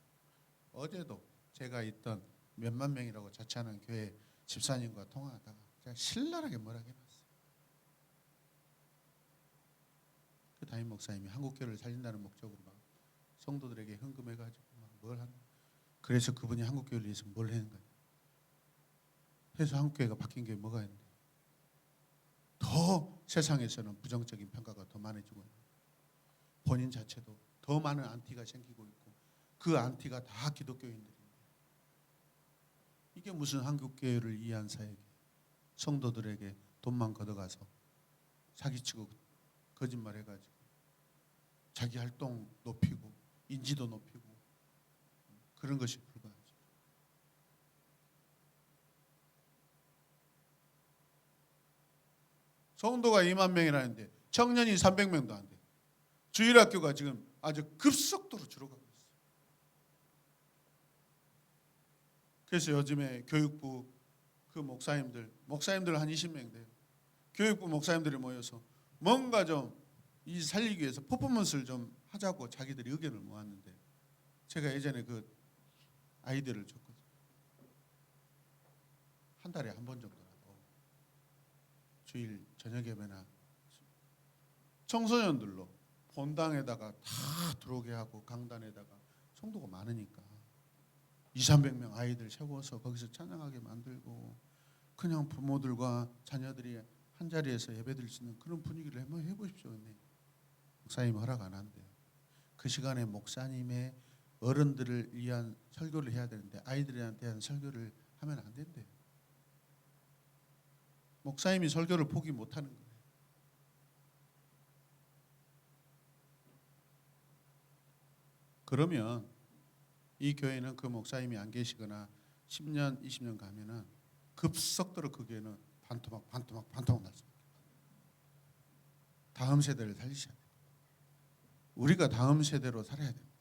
어제도 제가 있던 몇만 명이라고 자처하는 교회 집사님과 통화하다가 제가 신랄하게 뭐라 해놨어요. 그 담임 목사님이 한국교회를 살린다는 목적으로 막 성도들에게 헌금해가지고 막 뭘 한다. 그래서 그분이 한국교회를 위해서 뭘 했는가. 그래서 한국교회가 바뀐 게 뭐가 있는데 더 세상에서는 부정적인 평가가 더 많아지고 있는 본인 자체도 더 많은 안티가 생기고 있고 그 안티가 다 기독교인들인데 이게 무슨 한국교회를 이해한 사역이 성도들에게 돈만 걷어가서 사기치고 거짓말해가지고 자기 활동 높이고 인지도 높이고 그런 것이 불가하죠. 성도가 2만 명이라는데 청년이 300명도 안 돼. 주일학교가 지금 아주 급속도로 줄어가고 있어요. 그래서 요즘에 교육부 그 목사님들 한 20명 돼요. 교육부 목사님들이 모여서 뭔가 좀 이 살리기 위해서 퍼포먼스를 좀 하자고 자기들이 의견을 모았는데 제가 예전에 그 아이디어를 줬거든요. 한 달에 한 번 정도라도 주일 저녁 예배나 청소년들로 본당에다가 다 들어오게 하고 강단에다가 성도가 많으니까 200~300명 아이들 세워서 거기서 찬양하게 만들고 그냥 부모들과 자녀들이 한 자리에서 예배드릴 수 있는 그런 분위기를 한번 해보십시오. 목사님 허락 안 한대요. 그 시간에 목사님의 어른들을 위한 설교를 해야 되는데 아이들한테 대한 설교를 하면 안 된대요. 목사님이 설교를 포기 못하는 거예요. 그러면 이 교회는 그 목사님이 안 계시거나 10년, 20년 가면은 급속도로 그 교회는 반토막 날 수밖에 없어요. 다음 세대를 살리셔야 돼요. 우리가 다음 세대로 살아야 됩니다.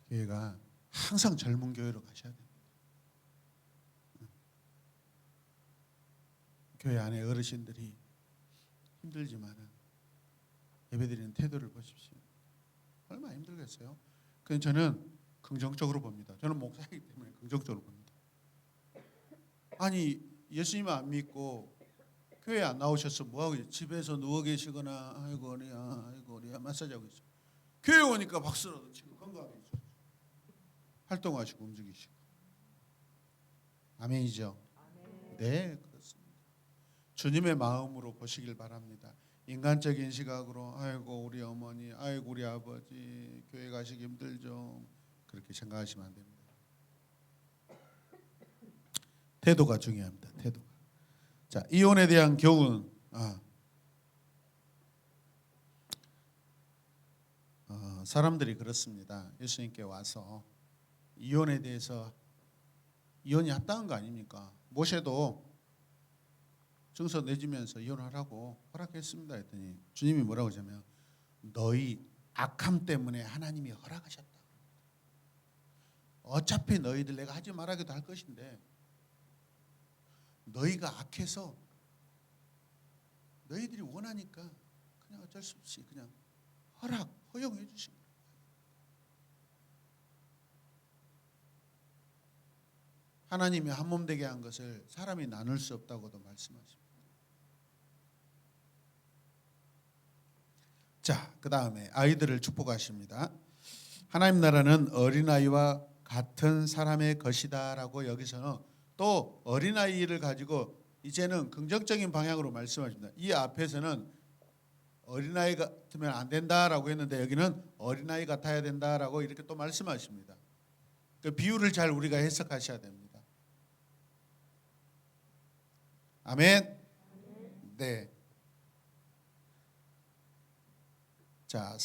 교회가 항상 젊은 교회로 가셔야 됩니다. 교회 안에 어르신들이 힘들지만은 예배드리는 태도를 보십시오. 얼마나 힘들겠어요. 그래서 저는 긍정적으로 봅니다. 저는 목사이기 때문에 긍정적으로 봅니다. 아니 예수님 안 믿고 교회 안 나오셔서 뭐하고 집에서 누워 계시거나 아이고 우리야 마사지 하고 있어. 교회 오니까 박수라도 치고 건강하게 있어. 활동하시고 움직이시고. 아멘이죠. 아멘. 네 그렇습니다. 주님의 마음으로 보시길 바랍니다. 인간적인 시각으로 아이고 우리 어머니 아이고 우리 아버지 교회 가시기 힘들죠. 그렇게 생각하시면 안 됩니다. 태도가 중요합니다. 태도가. 자, 이혼에 대한 교훈. 사람들이 그렇습니다. 예수님께 와서 이혼에 대해서 이혼이 합당한 거 아닙니까? 모세도 증서 내주면서 이혼하라고 허락했습니다 했더니 주님이 뭐라고 하냐면 너희 악함 때문에 하나님이 허락하셨다. 어차피 너희들 내가 하지 말라기도 할 것인데 너희가 악해서 너희들이 원하니까 그냥 어쩔 수 없이 그냥 허용해 주신 거예요. 하나님이 한 몸 되게 한 것을 사람이 나눌 수 없다고도 말씀하십니다. 자, 그 다음에 아이들을 축복하십니다. 하나님 나라는 어린아이와 같은 사람의 것이다라고 여기서는 또 어린아이를 가지고 이제는 긍정적인 방향으로 말씀하십니다. 이 앞에서는 어린아이 같으면 안 된다라고 했는데 여기는 어린아이 같아야 된다라고 이렇게 또 말씀하십니다. 그 비유를 잘 우리가 해석하셔야 됩니다. 아멘. 네. 자,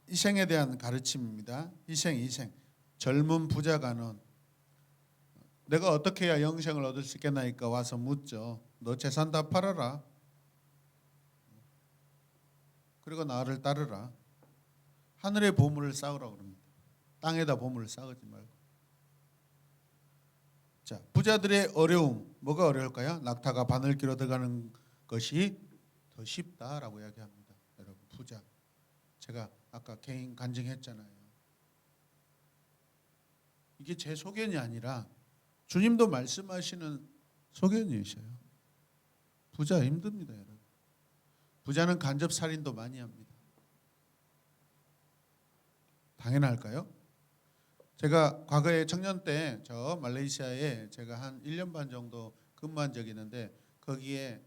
희생에 대한 가르침입니다. 희생. 젊은 부자가는 내가 어떻게 해야 영생을 얻을 수 있겠나이까 와서 묻죠. 너 재산 다 팔아라. 그리고 나를 따르라. 하늘의 보물을 쌓으라고 그럽니다. 땅에다 보물을 쌓지 말고. 자, 부자들의 어려움, 뭐가 어려울까요? 낙타가 바늘귀로 들어가는 것이 더 쉽다라고 이야기합니다. 여러분, 부자. 제가 아까 개인 간증했잖아요. 이게 제 소견이 아니라 주님도 말씀하시는 소견이셔요. 부자 힘듭니다, 여러분. 부자는 간접 살인도 많이 합니다. 당연할까요? 제가 과거에 청년 때 저 말레이시아에 제가 한 1년 반 정도 근무한 적이 있는데 거기에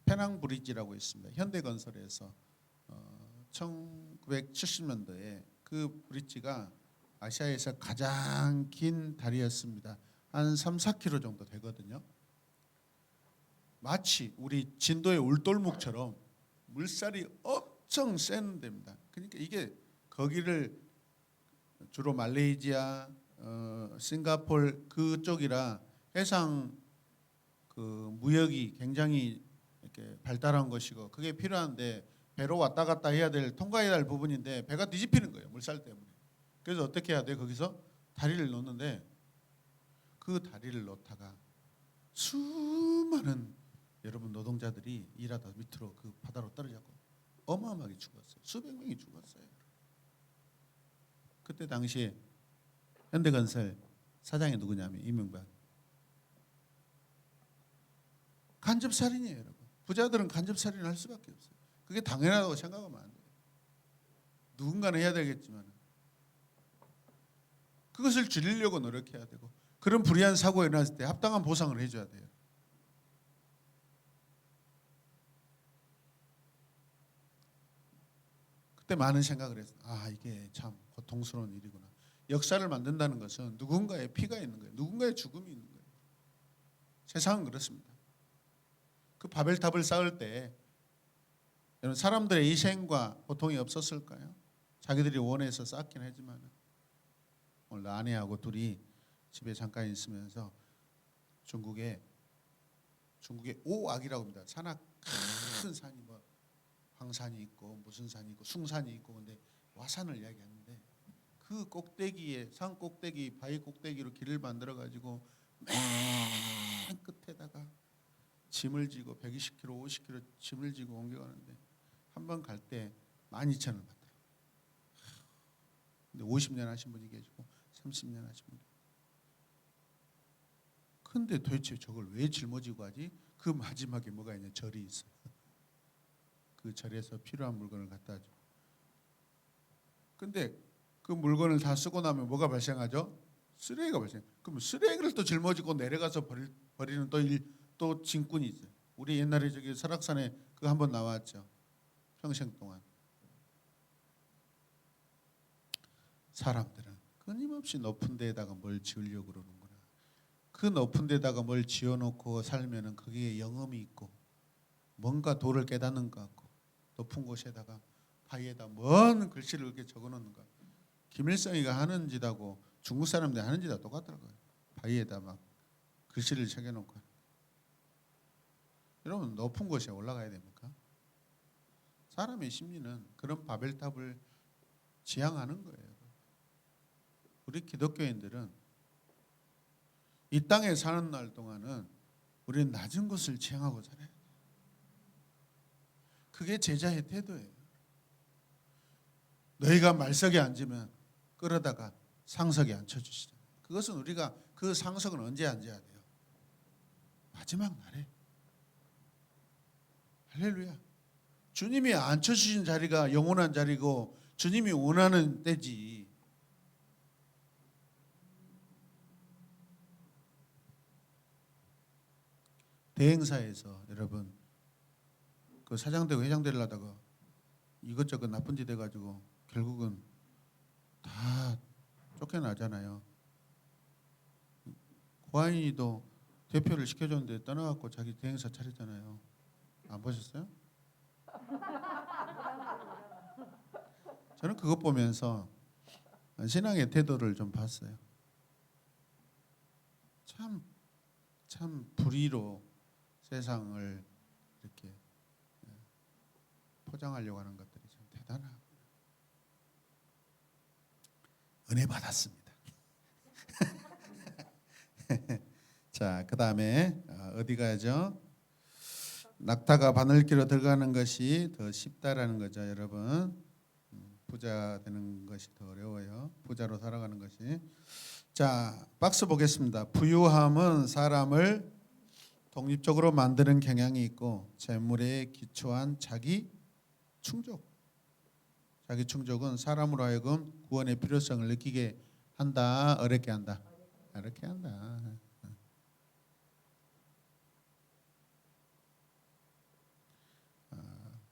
페낭 브리지라고 있습니다. 현대건설에서 1970년도에 그 브리지가 아시아에서 가장 긴 다리였습니다. 한 3, 4km 정도 되거든요. 마치 우리 진도의 울돌목처럼 물살이 엄청 센 데입니다. 그러니까 이게 거기를 주로 말레이시아, 싱가포르 그쪽이라 해상 그 무역이 굉장히 이렇게 발달한 것이고 그게 필요한데 배로 왔다 갔다 해야 될 통과해야 할 부분인데 배가 뒤집히는 거예요, 물살 때문에. 그래서 어떻게 해야 돼? 거기서 다리를 놓는데 그 다리를 놓다가 수많은 여러분 노동자들이 일하다 밑으로 그 바다로 떨어졌고 어마어마하게 죽었어요. 수백 명이 죽었어요. 그때 당시에 현대건설 사장이 누구냐면 이명박. 간접살인이에요, 여러분. 부자들은 간접살인을 할 수밖에 없어요. 그게 당연하다고 생각하면 안 돼요. 누군가는 해야 되겠지만 그것을 줄이려고 노력해야 되고 그런 불의한 사고가 일어났을 때 합당한 보상을 해줘야 돼요. 그때 많은 생각을 했어요. 이게 참 고통스러운 일이구나. 역사를 만든다는 것은 누군가의 피가 있는 거예요. 누군가의 죽음이 있는 거예요. 세상은 그렇습니다. 그 바벨탑을 쌓을 때 사람들의 희생과 고통이 없었을까요? 자기들이 원해서 쌓긴 하지만 오늘 아내하고 둘이 집에 잠깐 있으면서 중국의 오악이라고 합니다. 산악 큰 산이 뭐 황산이 있고 무슨 산이 있고 숭산이 있고 근데 와산을 이야기하는데 그 꼭대기에 산 꼭대기 바위 꼭대기로 길을 만들어 가지고 맨 끝에다가 짐을 지고 120kg, 50kg 짐을 지고 옮겨가는데 한 번 갈 때 12,000원 받더라고요. 근데 50년 하신 분이 계시고 30년 하신 분이. 근데 도대체 저걸 왜 짊어지고 하지? 그 마지막에 뭐가 있냐? 절이 있어. 그 절에서 필요한 물건을 갖다 줘. 근데 그 물건을 다 쓰고 나면 뭐가 발생하죠? 쓰레기가 발생. 그럼 쓰레기를 또 짊어지고 내려가서 버리는 또 짐꾼이 있어요. 우리 옛날에 저기 설악산에 그거 한번 나왔죠. 평생 동안. 사람들은 끊임없이 높은 데에다가 뭘 지으려고 그러는구나. 그 높은 데다가 뭘 지어놓고 살면은 거기에 영험이 있고 뭔가 도를 깨닫는 것 같고 높은 곳에다가 바위에다 뭔 글씨를 이렇게 적어놓는가. 김일성이가 하는 짓하고 중국 사람들이 하는 짓하고 똑같더라고요. 바위에다 막 글씨를 새겨놓고. 여러분 높은 곳에 올라가야 됩니까? 사람의 심리는 그런 바벨탑을 지향하는 거예요. 우리 기독교인들은 이 땅에 사는 날 동안은 우리는 낮은 곳을 지향하고 살아야 돼요. 그게 제자의 태도예요. 너희가 말석에 앉으면 끌어다가 상석에 앉혀주시잖아요. 그것은 우리가 그 상석은 언제 앉아야 돼요? 마지막 날에. 할렐루야. 주님이 앉혀주신 자리가 영원한 자리고 주님이 원하는 때지. 대행사에서 여러분 그 사장되고 회장되려 하다가 이것저것 나쁜 짓 해가지고 결국은 다 쫓겨나잖아요. 고아인이도 대표를 시켜줬는데 떠나갖고 자기 대행사 차렸잖아요. 안 보셨어요? 저는 그것 보면서 신앙의 태도를 좀 봤어요. 참 불의로 세상을 이렇게 포장하려고 하는 것들이 참 대단하고 은혜 받았습니다. 자, 그 다음에 어디 가야죠? 낙타가 바늘기로 들어가는 것이 더 쉽다라는 거죠, 여러분. 부자 되는 것이 더 어려워요. 부자로 살아가는 것이. 자, 박스 보겠습니다. 부유함은 사람을 독립적으로 만드는 경향이 있고 재물에 기초한 자기 충족. 자기 충족은 사람으로 하여금 구원의 필요성을 느끼게 한다. 어렵게 한다. 어렵게 한다.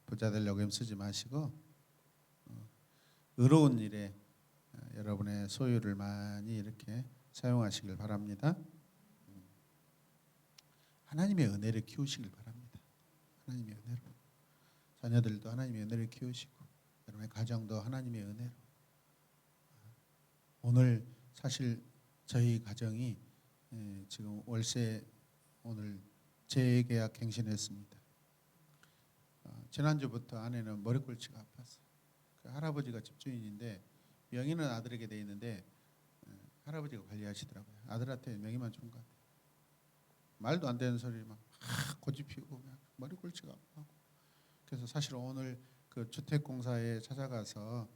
부자 되려고 힘쓰지 마시고 의로운 일에 여러분의 소유를 많이 이렇게 사용하시길 바랍니다. 하나님의 은혜를 키우시길 바랍니다. 하나님의 은혜로. 자녀들도 하나님의 은혜를 키우시고 여러분의 가정도 하나님의 은혜로. 오늘 사실 저희 가정이 지금 월세 오늘 재계약 갱신했습니다. 지난주부터 아내는 머리꼴치가 아팠어요. 그 할아버지가 집주인인데 명의는 아들에게 돼 있는데 할아버지가 관리하시더라고요. 아들한테 명의만 준 것 같아요. 말도 안 되는 소리 막 고집 피우고 머리꼴치가 아파하고. 그래서 사실 오늘 그 주택공사에 찾아가서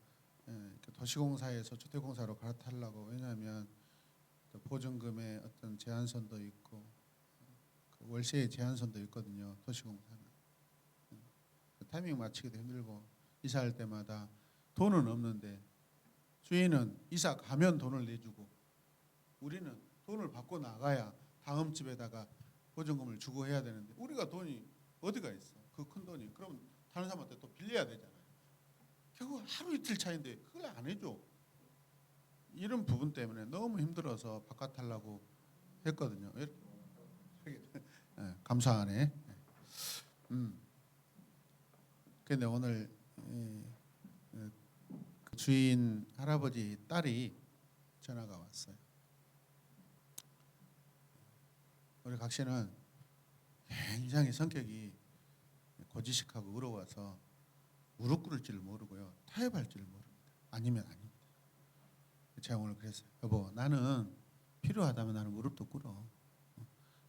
도시공사에서 주택공사로 갈아타려고. 왜냐하면 보증금의 어떤 제한선도 있고 그 월세의 제한선도 있거든요. 도시공사는 타이밍 맞추기도 힘들고 이사할 때마다 돈은 없는데 주인은 이사 가면 돈을 내주고 우리는 돈을 받고 나가야 다음 집에다가 보증금을 주고 해야 되는데 우리가 돈이 어디가 있어? 그 큰 돈이. 그럼 다른 사람한테 또 빌려야 되잖아요. 결국 하루 이틀 차인데 그걸 안 해줘. 이런 부분 때문에 너무 힘들어서 바깥 하려고 했거든요. 감사하네. 근데 오늘 그 주인 할아버지 딸이 전화가 왔어요. 우리 각 씨는 굉장히 성격이 고지식하고 의로워서 무릎 꿇을 줄 모르고요. 타협할 줄 모릅니다. 아니면 아닙니다. 제가 오늘 그랬어요. 여보, 나는 필요하다면 나는 무릎도 꿇어.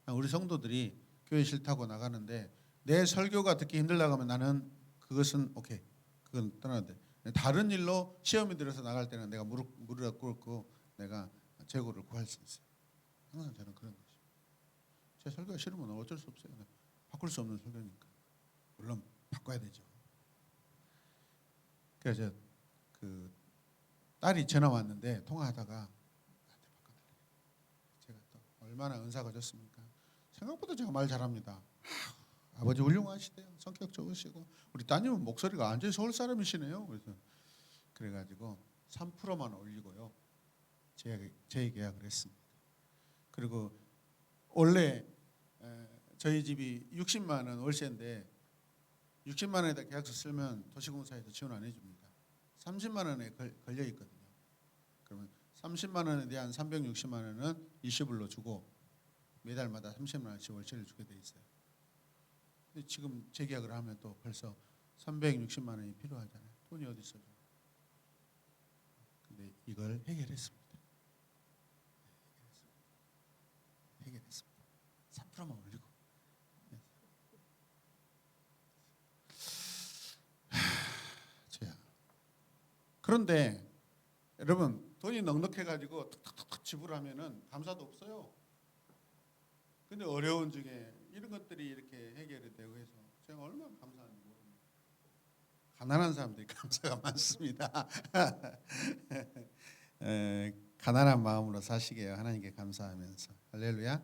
우리 성도들이 교회 싫다고 나가는데 내 설교가 듣기 힘들다고 하면 나는 그것은 오케이. 그건 떠나야 돼. 다른 일로 시험이 들어서 나갈 때는 내가 무릎 꿇고 내가 재고를 구할 수 있어요. 항상 저는 그런 거죠. 제 설교가 싫으면 어쩔 수 없어요. 바꿀 수 없는 설교니까. 물론 바꿔야 되죠. 그래서 그 딸이 전화 왔는데 통화하다가 나한테 바꿔달래. 제가 또 얼마나 은사가 좋습니까? 생각보다 제가 말 잘합니다. 아버지 훌륭하시대요. 성격 좋으시고 우리 따님은 목소리가 완전히 서울 사람이시네요. 그래가지고 3%만 올리고요. 재계약을 했습니다. 그리고 원래 저희 집이 60만 원 월세인데 60만 원에다 계약서 쓰면 도시공사에서 지원 안 해줍니다. 30만 원에 걸려 있거든요. 그러면 30만 원에 대한 360만 원은 일시불로 주고 매달마다 30만 원씩 월세를 주게 돼 있어요. 근데 지금 재계약을 하면 또 벌써 360만 원이 필요하잖아요. 돈이 어디 있어요? 근데 이걸 해결했습니다. 해결했습니다. 3%만 올리고. 자, 그런데 여러분 돈이 넉넉해가지고 툭툭툭 지불하면은 감사도 없어요. 근데 어려운 중에 이런 것들이 이렇게 해결이 되고 해서 제가 얼마나 감사한지 모릅니다. 가난한 사람들이 감사가 많습니다. 가난한 마음으로 사시게요. 하나님께 감사하면서. 할렐루야.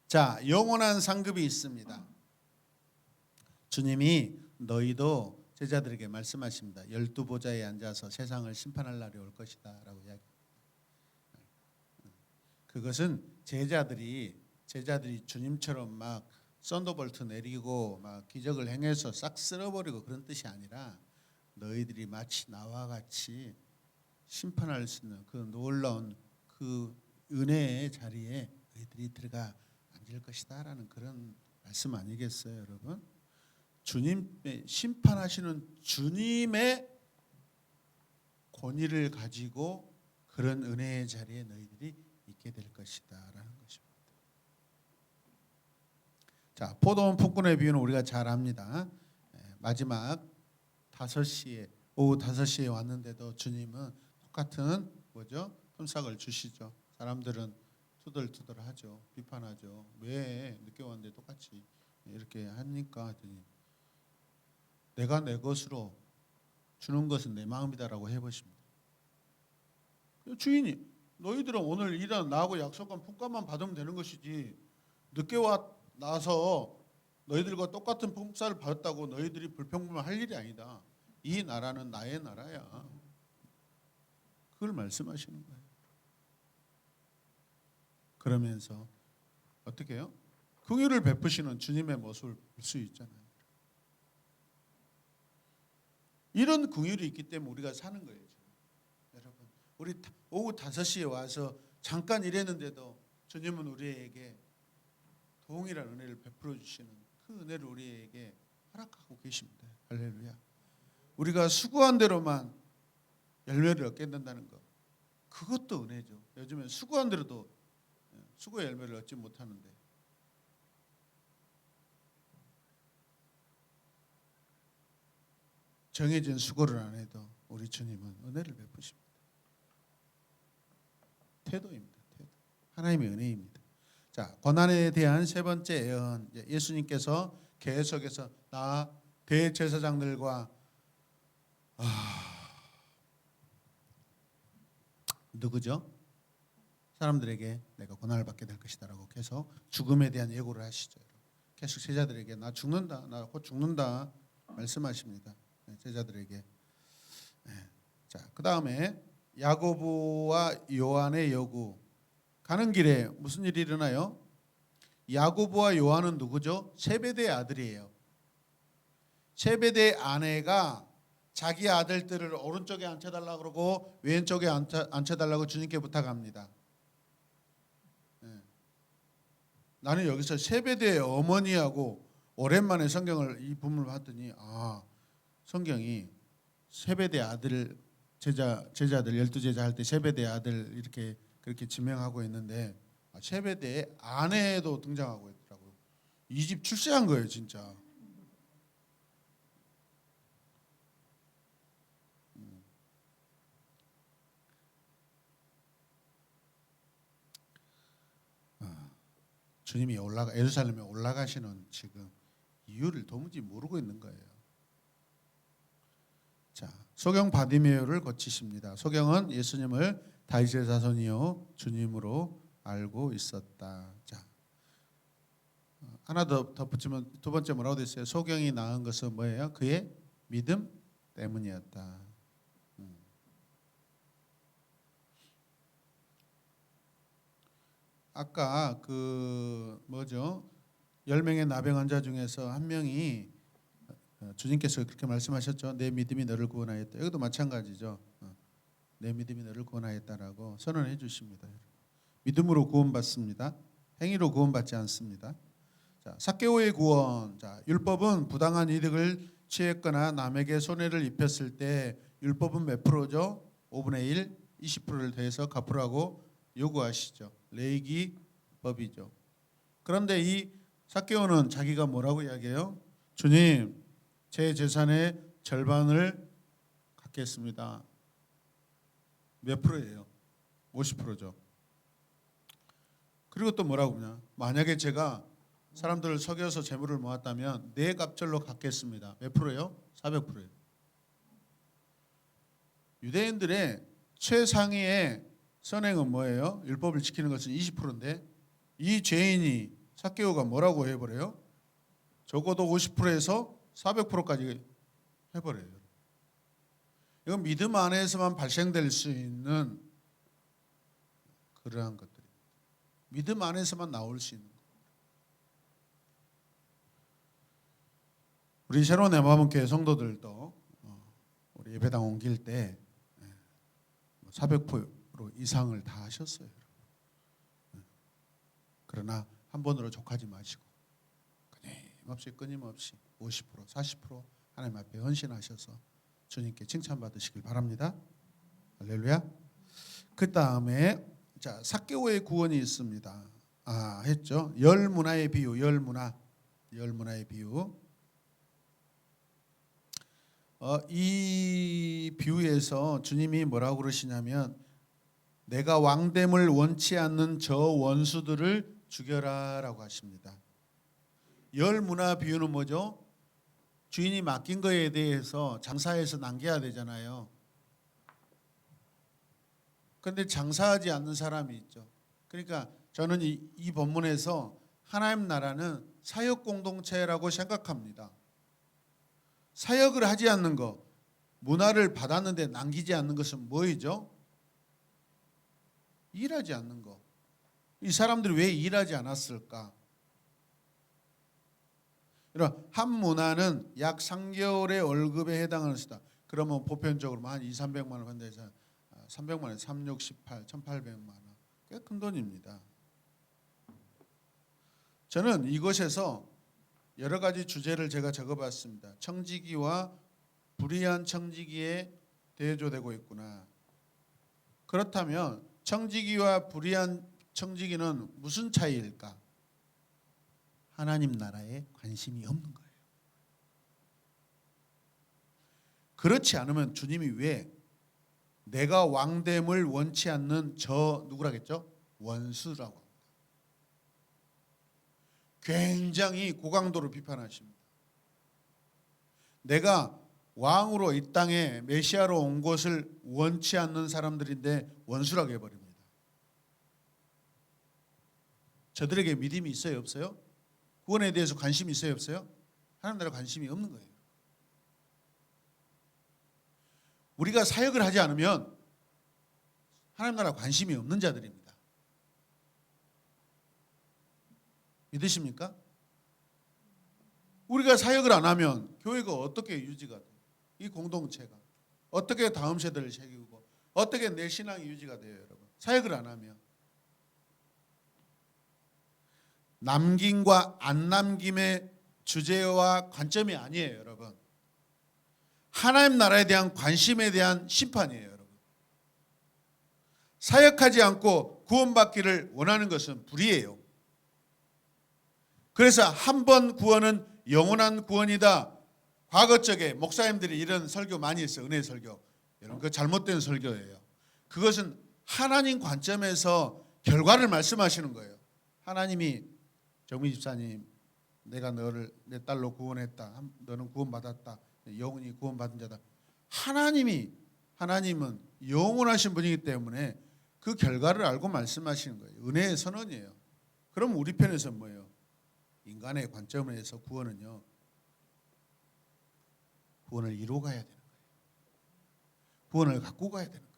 자, 영원한 상급이 있습니다. 주님이 너희도 제자들에게 말씀하십니다. 12보좌에 앉아서 세상을 심판할 날이 올 것이다 라고 이야기합니다. 그것은 제자들이 주님처럼 막 썬더볼트 내리고 막 기적을 행해서 싹 쓸어버리고 그런 뜻이 아니라 너희들이 마치 나와 같이 심판할 수 있는 그 놀라운 그 은혜의 자리에 너희들이 들어가 앉을 것이다 라는 그런 말씀 아니겠어요, 여러분? 주님의 심판하시는 주님의 권위를 가지고 그런 은혜의 자리에 너희들이 있게 될 것이다라는 것입니다. 자, 포도원 폭군의 비유는 우리가 잘 압니다. 마지막 5시에 오후 5시에 왔는데도 주님은 똑같은 뭐죠? 품삯을 주시죠. 사람들은 투덜투덜하죠. 비판하죠. 왜 늦게 왔는데 똑같이 이렇게 하니까 하더니 내가 내 것으로 주는 것은 내 마음이다라고 해보십니다. 주인이 너희들은 오늘 일한 나하고 약속한 품값만 받으면 되는 것이지 늦게 나서 너희들과 똑같은 품삯을 받았다고 너희들이 불평불만 할 일이 아니다. 이 나라는 나의 나라야. 그걸 말씀하시는 거예요. 그러면서 어떻게 해요? 긍휼을 베푸시는 주님의 모습을 볼 수 있잖아요. 이런 긍휼이 있기 때문에 우리가 사는 거예요. 여러분, 우리 오후 5시에 와서 잠깐 일했는데도 주님은 우리에게 동일한 은혜를 베풀어 주시는 그 은혜를 우리에게 허락하고 계십니다. 할렐루야. 우리가 수고한 대로만 열매를 얻게 된다는 것, 그것도 은혜죠. 요즘에 수고한 대로도 수고의 열매를 얻지 못하는데 정해진 수고를 안 해도 우리 주님은 은혜를 베푸십니다. 태도입니다. 태도. 하나님의 은혜입니다. 자, 고난에 대한 세 번째 예언. 예수님께서 계속해서 나 대제사장들과 누구죠? 사람들에게 내가 고난을 받게 될 것이다라고 계속 죽음에 대한 예고를 하시죠. 계속 제자들에게 나 죽는다, 나 곧 죽는다 말씀하십니다. 제자들에게. 자, 그 다음에 야고보와 요한의 요구. 가는 길에 무슨 일이 일어나요? 야고보와 요한은 누구죠? 세베대의 아들이에요. 세베대의 아내가 자기 아들들을 오른쪽에 앉혀달라고 그러고 왼쪽에 앉혀달라고 주님께 부탁합니다. 나는 여기서 세베대의 어머니하고 오랜만에 성경을 이 부분을 봤더니 성경이 세베대 아들 제자들 12제자 할 때 세베대 아들 이렇게 그렇게 지명하고 있는데 세베대의 아내도 등장하고 있더라고요. 이 집 출세한 거예요, 진짜. 주님이 예루살렘에 올라가시는 지금 이유를 도무지 모르고 있는 거예요. 자, 소경 바디메오를 고치십니다. 소경은 예수님을 다윗의 자손이요 주님으로 알고 있었다. 자, 하나 더 덧붙이면 두 번째 뭐라고 됐어요? 소경이 나은 것은 뭐예요? 그의 믿음 때문이었다. 아까 그 뭐죠? 10명의 나병 환자 중에서 한 명이 주님께서 그렇게 말씀하셨죠. 내 믿음이 너를 구원하였다. 여기도 마찬가지죠. 내 믿음이 너를 구원하였다라고 선언해 주십니다. 믿음으로 구원받습니다. 행위로 구원받지 않습니다. 자, 삭개오의 구원. 자, 율법은 부당한 이득을 취했거나 남에게 손해를 입혔을 때 율법은 몇 프로죠? 5분의 1, 20%를 더해서 갚으라고 요구하시죠. 레위기법이죠. 그런데 이 삭개오는 자기가 뭐라고 이야기해요? 주님, 제 재산의 절반을 갖겠습니다. 몇 프로예요? 50%죠. 그리고 또 뭐라고 그러냐? 만약에 제가 사람들을 속여서 재물을 모았다면 네 갑절로 갚겠습니다. 몇 프로요? 400%예요. 유대인들의 최상위의 선행은 뭐예요? 율법을 지키는 것은 20%인데 이 죄인이 삭개오가 뭐라고 해버려요? 적어도 50%에서 400%까지 해버려요. 이건 믿음 안에서만 발생될 수 있는 그러한 것들이 믿음 안에서만 나올 수 있는 것. 우리 새로운 에마문교회 성도들도 우리 예배당 옮길 때 400% 이상을 다 하셨어요. 그러나 한 번으로 족하지 마시고 끊임없이 50%, 40% 하나님 앞에 헌신하셔서 주님께 칭찬받으시길 바랍니다. 할렐루야. 그 다음에 자, 삭개오의 구원이 있습니다. 했죠. 열 문화의 비유, 열 문화의 비유. 이 비유에서 주님이 뭐라고 그러시냐면 내가 왕됨을 원치 않는 저 원수들을 죽여라라고 하십니다. 열 문화 비유는 뭐죠? 주인이 맡긴 거에 대해서 장사해서 남겨야 되잖아요. 그런데 장사하지 않는 사람이 있죠. 그러니까 저는 이 본문에서 하나님 나라는 사역 공동체라고 생각합니다. 사역을 하지 않는 것, 문화를 받았는데 남기지 않는 것은 뭐이죠? 일하지 않는 것. 이 사람들이 왜 일하지 않았을까? 이런 한 문화는 약 3개월의 월급에 해당하는 수다. 그러면 보편적으로 한 2, 300만 원 한다해서 300만 원, 3, 6, 18, 1,800만 원. 꽤 큰 돈입니다. 저는 이것에서 여러 가지 주제를 제가 적어봤습니다. 청지기와 불의한 청지기에 대조되고 있구나. 그렇다면 청지기와 불의한 청지기는 무슨 차이일까? 하나님 나라에 관심이 없는 거예요. 그렇지 않으면 주님이 왜 내가 왕됨을 원치 않는 저 누구라겠죠? 원수라고 합니다. 굉장히 고강도로 비판하십니다. 내가 왕으로 이 땅에 메시아로 온 것을 원치 않는 사람들인데 원수라고 해버립니다. 저들에게 믿음이 있어요, 없어요? 구원에 대해서 관심이 있어요, 없어요? 하나님 나라에 관심이 없는 거예요. 우리가 사역을 하지 않으면 하나님 나라에 관심이 없는 자들입니다. 믿으십니까? 우리가 사역을 안 하면 교회가 어떻게 유지가 돼요? 이 공동체가 어떻게 다음 세대를 새기고 어떻게 내 신앙이 유지가 돼요, 여러분? 사역을 안 하면 남김과 안 남김의 주제와 관점이 아니에요, 여러분. 하나님 나라에 대한 관심에 대한 심판이에요, 여러분. 사역하지 않고 구원받기를 원하는 것은 불의예요. 그래서 한 번 구원은 영원한 구원이다. 과거 쪽에 목사님들이 이런 설교 많이 했어요. 은혜 설교. 여러분, 그 잘못된 설교예요. 그것은 하나님 관점에서 결과를 말씀하시는 거예요. 하나님이 정미 집사님, 내가 너를 내 딸로 구원했다. 너는 구원받았다. 영원히 구원받은 자다. 하나님은 영원하신 분이기 때문에 그 결과를 알고 말씀하시는 거예요. 은혜의 선언이에요. 그럼 우리 편에서 뭐예요? 인간의 관점에서 구원은요, 구원을 이루어 가야 되는 거예요. 구원을 갖고 가야 되는 거예요.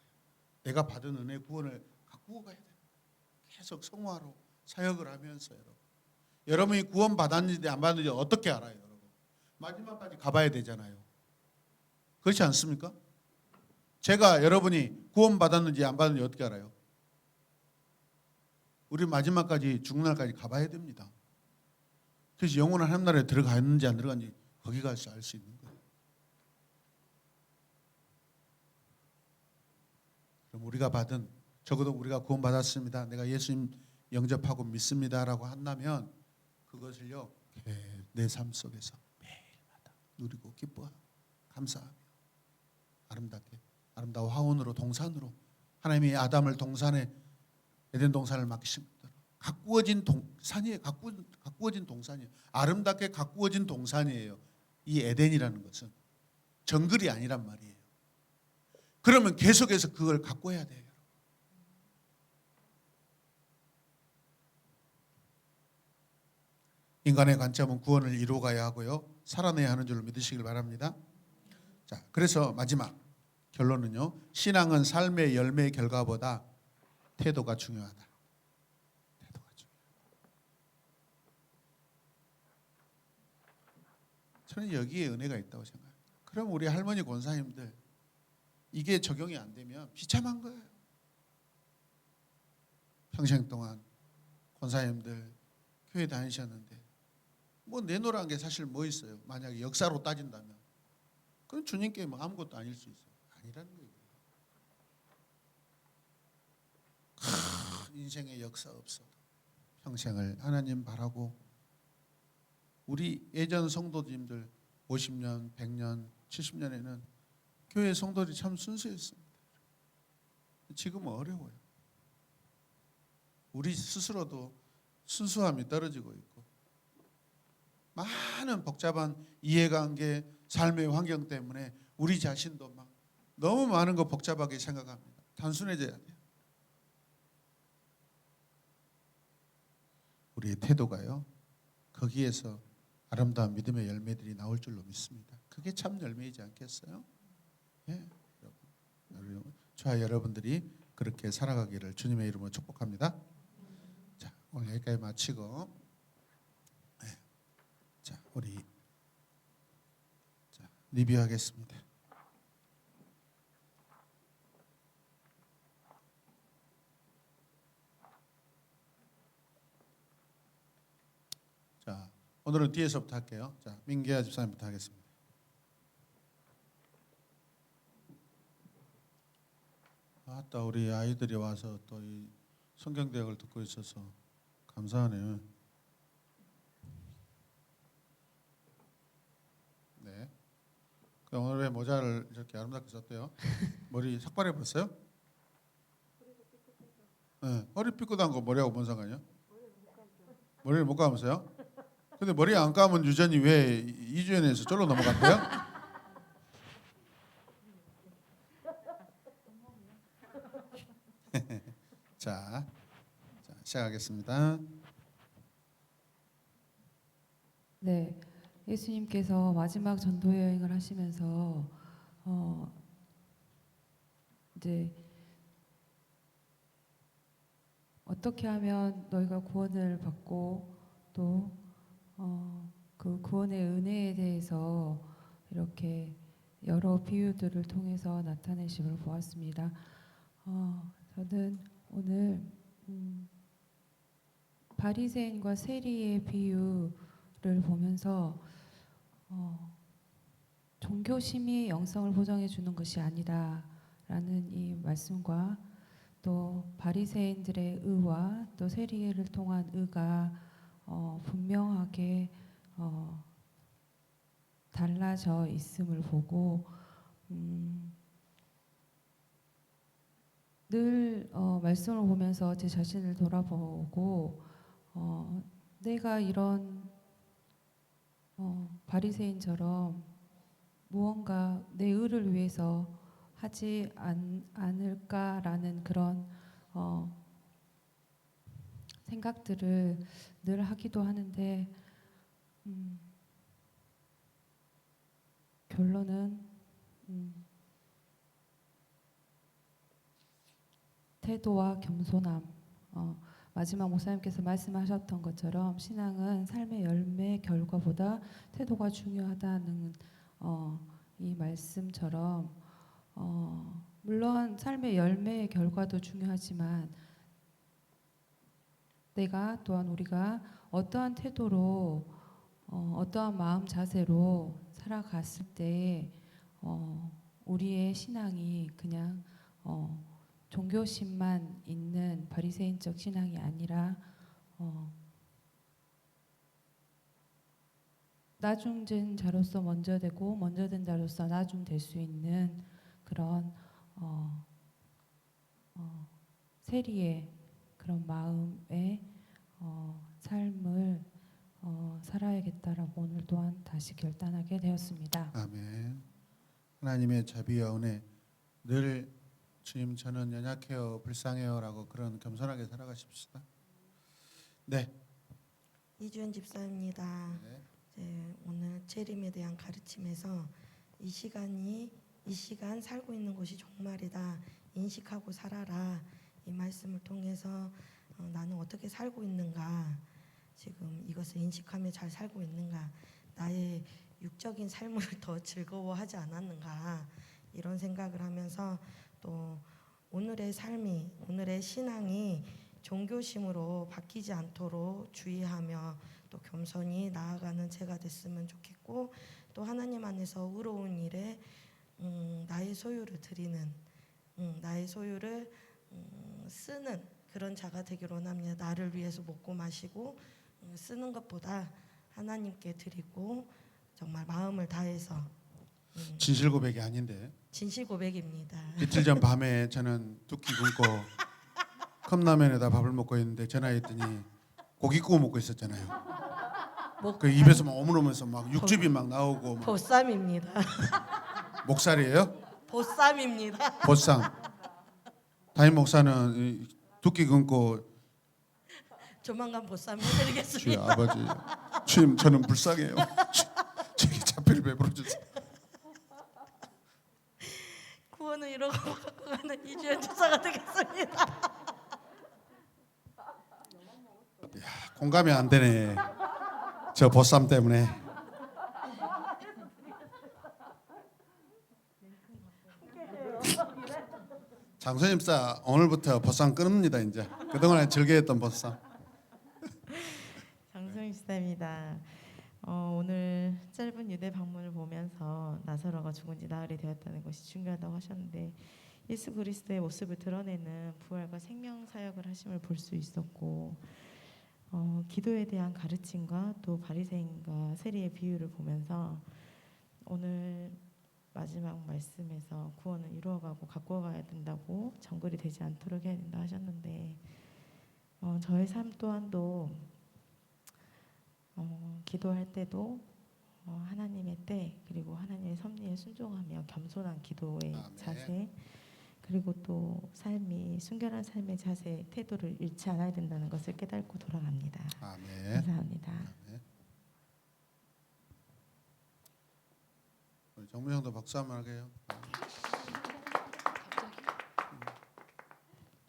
내가 받은 은혜 구원을 갖고 가야 되는 거예요. 계속 성화로 사역을 하면서 여러분이 구원 받았는지 안 받았는지 어떻게 알아요, 여러분? 마지막까지 가봐야 되잖아요. 그렇지 않습니까? 제가 여러분이 구원 받았는지 안 받았는지 어떻게 알아요? 우리 마지막까지 죽는 날까지 가봐야 됩니다. 그래서 영원한 하늘나라에 들어갔는지 안 들어갔는지 거기 가서 알 수 있는 거예요. 그럼 우리가 받은, 적어도 우리가 구원 받았습니다, 내가 예수님 영접하고 믿습니다라고 한다면 그것을요 내 삶 속에서 매일마다 누리고 기뻐하고 감사하며 아름답게, 아름다운 화원으로, 동산으로, 하나님이 아담을 동산에, 에덴 동산을 맡기신 대로 가꾸어진 동산이에요. 가꾸어진 동산이에요. 아름답게 가꾸어진 동산이에요. 이 에덴이라는 것은 정글이 아니란 말이에요. 그러면 계속해서 그걸 가꾸어야 돼요. 인간의 관점은 구원을 이루어가야 하고요, 살아내야 하는 줄로 믿으시길 바랍니다. 자, 그래서 마지막 결론은요, 신앙은 삶의 열매의 결과보다 태도가 중요하다. 태도가 중요하다. 저는 여기에 은혜가 있다고 생각합니다. 그럼 우리 할머니 권사님들 이게 적용이 안 되면 비참한 거예요. 평생 동안 권사님들 교회 다니셨는데 뭐 내놓으라는 게 사실 뭐 있어요? 만약에 역사로 따진다면 그건 주님께 뭐 아무것도 아닐 수 있어요. 아니라는 거예요. 큰 인생의 역사 없어도 평생을 하나님 바라고, 우리 예전 성도님들 50년, 100년, 70년에는 교회 성도들이 참 순수했습니다. 지금은 어려워요. 우리 스스로도 순수함이 떨어지고 있고 많은 복잡한 이해관계, 삶의 환경 때문에 우리 자신도 막 너무 많은 거 복잡하게 생각합니다. 단순해져야 돼요. 우리의 태도가요, 거기에서 아름다운 믿음의 열매들이 나올 줄로 믿습니다. 그게 참 열매이지 않겠어요? 예, 여러분, 저와 여러분들이 그렇게 살아가기를 주님의 이름으로 축복합니다. 자, 오늘 여기까지 마치고, 네, 자, 우리 리뷰하겠습니다. 자, 오늘은 뒤에서부터 할게요. 자, 민기아 집사님부터 하겠습니다. 아따, 우리 아이들이 와서 또 이 성경대학을 듣고 있어서 감사하네요. 네. 그 오늘 왜 모자를 이렇게 아름답게 썼대요? 머리 삭발해 봤어요? 네. 허리 삐끗한 거 머리하고 뭔 상관이요? 머리를 못 감으세요? 근데 머리 안 감은 유전이 왜 이주연에서 절로 넘어갔대요? 자, 시작하겠습니다. 네, 예수님께서 마지막 전도 여행을 하시면서 이제 어떻게 하면 너희가 구원을 받고 또 그 구원의 은혜에 대해서 이렇게 여러 비유들을 통해서 나타내심을 보았습니다. 저는 오늘 바리새인과 세리의 비유를 보면서 종교심이 영성을 보장해 주는 것이 아니다라는 이 말씀과 또 바리새인들의 의와 또 세리를 통한 의가 분명하게 달라져 있음을 보고 늘 말씀을 보면서 제 자신을 돌아보고 내가 이런 바리새인처럼 무언가 내 의를 위해서 하지 않을까라는 그런 생각들을 늘 하기도 하는데 결론은 태도와 겸손함, 마지막 목사님께서 말씀하셨던 것처럼 신앙은 삶의 열매 결과보다 태도가 중요하다는 이 말씀처럼 물론 삶의 열매의 결과도 중요하지만 내가 또한 우리가 어떠한 태도로 어떠한 마음 자세로 살아갔을 때 우리의 신앙이 그냥 종교심만 있는 바리새인적 신앙이 아니라 나중된 자로서 먼저 되고 먼저 된 자로서 나중될 수 있는 그런 세리의 그런 마음의 삶을 살아야겠다라고 오늘 또한 다시 결단하게 되었습니다. 아멘. 하나님의 자비와 은혜 늘 주님 저는 연약해요 불쌍해요라고 그런 겸손하게 살아가십시다. 네. 이주연 집사입니다. 네. 오늘 재림에 대한 가르침에서 이 시간 살고 있는 것이 종말이다. 인식하고 살아라. 이 말씀을 통해서 나는 어떻게 살고 있는가, 지금 이것을 인식하며 잘 살고 있는가, 나의 육적인 삶을 더 즐거워하지 않았는가, 이런 생각을 하면서 또 오늘의 삶이, 오늘의 신앙이 종교심으로 바뀌지 않도록 주의하며 또 겸손히 나아가는 제가 됐으면 좋겠고, 또 하나님 안에서 의로운 일에 나의 소유를 드리는, 나의 소유를 쓰는 그런 자가 되기로 원합니다. 나를 위해서 먹고 마시고 쓰는 것보다 하나님께 드리고 정말 마음을 다해서 진실 고백이 아닌데 진실 고백입니다. 이틀 전 밤에 저는 두 끼 굶고 컵라면에다 밥을 먹고 있는데 전화했더니 고기 구워 먹고 있었잖아요. 그 입에서 막 오물오면서 막 육즙이 막 나오고 막. 보쌈입니다. 목살이에요? 보쌈입니다. 보쌈. 담임 목사는 두 끼 굶고 조만간 보쌈 주여 해드리겠습니다. 아버지 주님 저는 불쌍해요. 저에게 자비를 베풀어 주세요. 구원을 이루고 갖고 가는 이주연 집사가 되겠습니다. 공감이 안 되네. 저 보쌈 때문에. 장소님사 오늘부터 보쌈 끊습니다. 이제 그동안에 즐겨했던 보쌈. 장소영 집사입니다. 오늘 짧은 유대 방문을 보면서 나사로가 죽은 지 나흘이 되었다는 것이 중요하다고 하셨는데, 예수 그리스도의 모습을 드러내는 부활과 생명 사역을 하심을 볼 수 있었고, 기도에 대한 가르침과 또 바리새인과 세리의 비유를 보면서 오늘 마지막 말씀에서 구원을 이루어가고 갖고 가야 된다고 정글이 되지 않도록 해야 된다 하셨는데, 저의 삶 또한도 기도할 때도 하나님의 때, 그리고 하나님의 섭리에 순종하며 겸손한 기도의 아멘. 자세, 그리고 또 삶이 순결한 삶의 자세, 태도를 잃지 않아야 된다는 것을 깨닫고 돌아갑니다. 아멘. 감사합니다. 아멘. 우리 정무형도 박수 한번 하게요.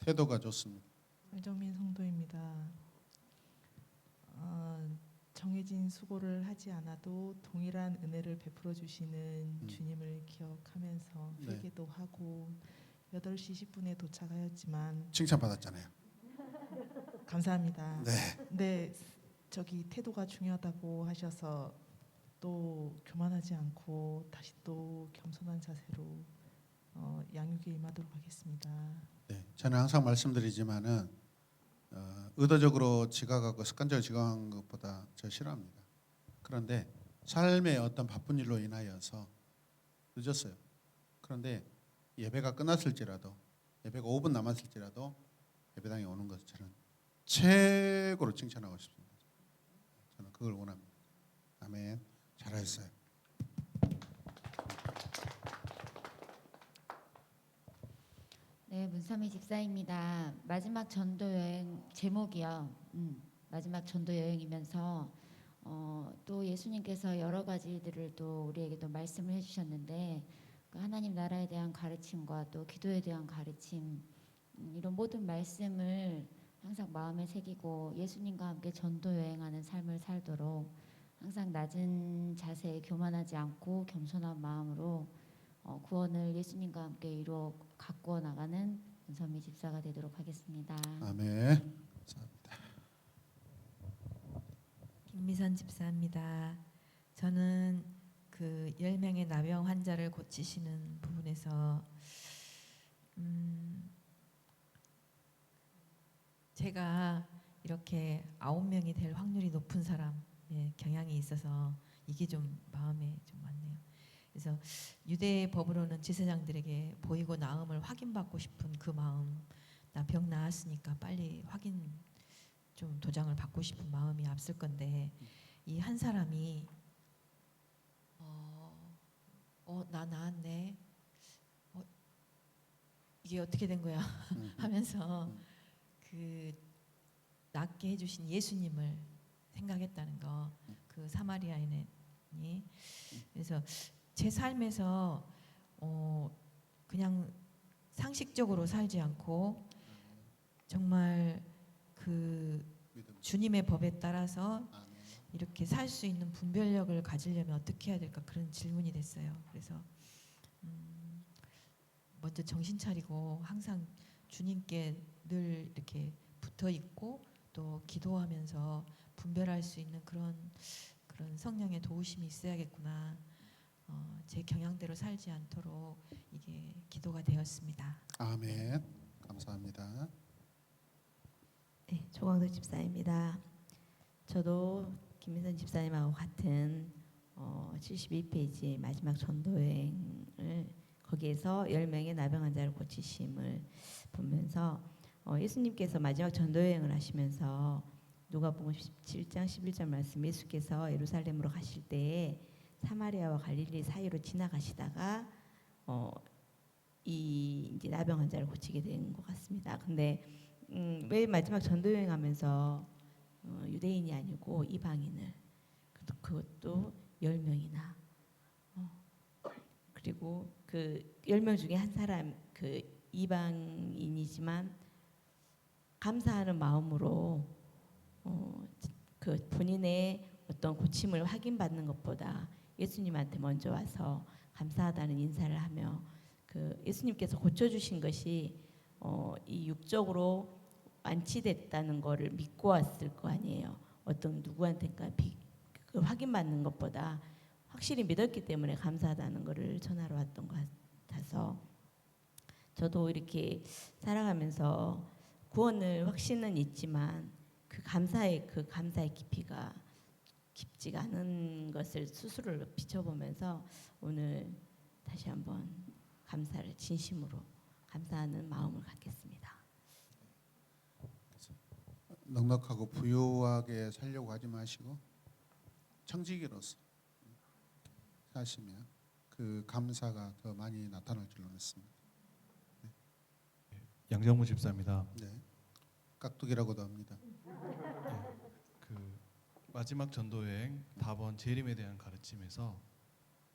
태도가 좋습니다. 황정민 성도입니다. 정해진 수고를 하지 않아도 동일한 은혜를 베풀어 주시는 주님을 기억하면서 네. 회개도 하고 8시 10분에 도착하였지만 칭찬 받았잖아요. 감사합니다. 네. 근데 저기 태도가 중요하다고 하셔서 또 교만하지 않고 다시 또 겸손한 자세로 양육에 임하도록 하겠습니다. 네. 저는 항상 말씀드리지만은 의도적으로 지각하고 습관적으로 지각한 것보다 저 싫어합니다. 그런데 삶의 어떤 바쁜 일로 인하여서 늦었어요. 그런데 예배가 끝났을지라도, 예배가 5분 남았을지라도 예배당에 오는 것을 저는 최고로 칭찬하고 싶습니다. 저는 그걸 원합니다. 아멘. 잘하셨어요. 네, 문삼희 집사입니다. 마지막 전도 여행 제목이요. 마지막 전도 여행이면서 또 예수님께서 여러 가지들을 또 우리에게도 말씀을 해주셨는데, 그 하나님 나라에 대한 가르침과 또 기도에 대한 가르침, 이런 모든 말씀을 항상 마음에 새기고 예수님과 함께 전도 여행하는 삶을 살도록 항상 낮은 자세에 교만하지 않고 겸손한 마음으로 구원을 예수님과 함께 이루어 가꾸어 나가는 문선미 집사가 되도록 하겠습니다. 아멘. 감사합니다. 김미선 집사입니다. 저는 그 10명의 나병 환자를 고치시는 부분에서 제가 이렇게 9명이 될 확률이 높은 사람의 경향이 있어서 이게 좀 마음에 좀 왔네요. 그래서 유대 법으로는 제사장들에게 보이고 나음을 확인받고 싶은 그 마음, 나 병 나았으니까 빨리 확인 좀 도장을 받고 싶은 마음이 앞설 건데 이 한 사람이 나 나았네. 이게 어떻게 된 거야? 하면서 그 낫게 해주신 예수님을 생각했다는 거. 그 사마리아인이 그래서 제 삶에서 그냥 상식적으로 살지 않고 정말 그 믿음. 주님의 법에 따라서 아멘. 이렇게 살 수 있는 분별력을 가지려면 어떻게 해야 될까 그런 질문이 됐어요. 그래서 먼저 정신 차리고 항상 주님께 늘 이렇게 붙어 있고 또 기도하면서 분별할 수 있는 그런 성령의 도우심이 있어야겠구나. 제 경향대로 살지 않도록 이게 기도가 되었습니다. 아멘. 감사합니다. 네, 조광덕 집사입니다. 저도 김민선 집사님하고 같은 72페이지 마지막 전도여행을 거기에서 10명의 나병 환자를 고치심을 보면서 예수님께서 마지막 전도여행을 하시면서 누가복음 17장 11절 말씀, 예수께서 예루살렘으로 가실 때에 사마리아와 갈릴리 사이로 지나가시다가 이 이제 나병 환자를 고치게 된 것 같습니다. 근데 왜 마지막 전도여행하면서 유대인이 아니고 이방인을 그것도 10명이나 그리고 그 10명 중에 한 사람 그 이방인이지만 감사하는 마음으로 그 본인의 어떤 고침을 확인받는 것보다 예수님한테 먼저 와서 감사하다는 인사를 하며 그 예수님께서 고쳐주신 것이 이 육적으로 완치됐다는 것을 믿고 왔을 거 아니에요. 어떤 누구한테가 그 확인받는 것보다 확실히 믿었기 때문에 감사하다는 것을 전하러 왔던 것 같아서 저도 이렇게 살아가면서 구원을 확신은 있지만 그 감사의 깊이가 깊지가 않은 것을 스스로를 비춰보면서 오늘 다시 한번 감사를 진심으로 감사하는 마음을 갖겠습니다. 넉넉하고 부유하게 살려고 하지 마시고 청지기로서 사시면 그 감사가 더 많이 나타날 줄로 믿습니다. 양정무 집사입니다. 네, 깍두기라고도 합니다. 그 마지막 전도여행 답원 재림에 대한 가르침에서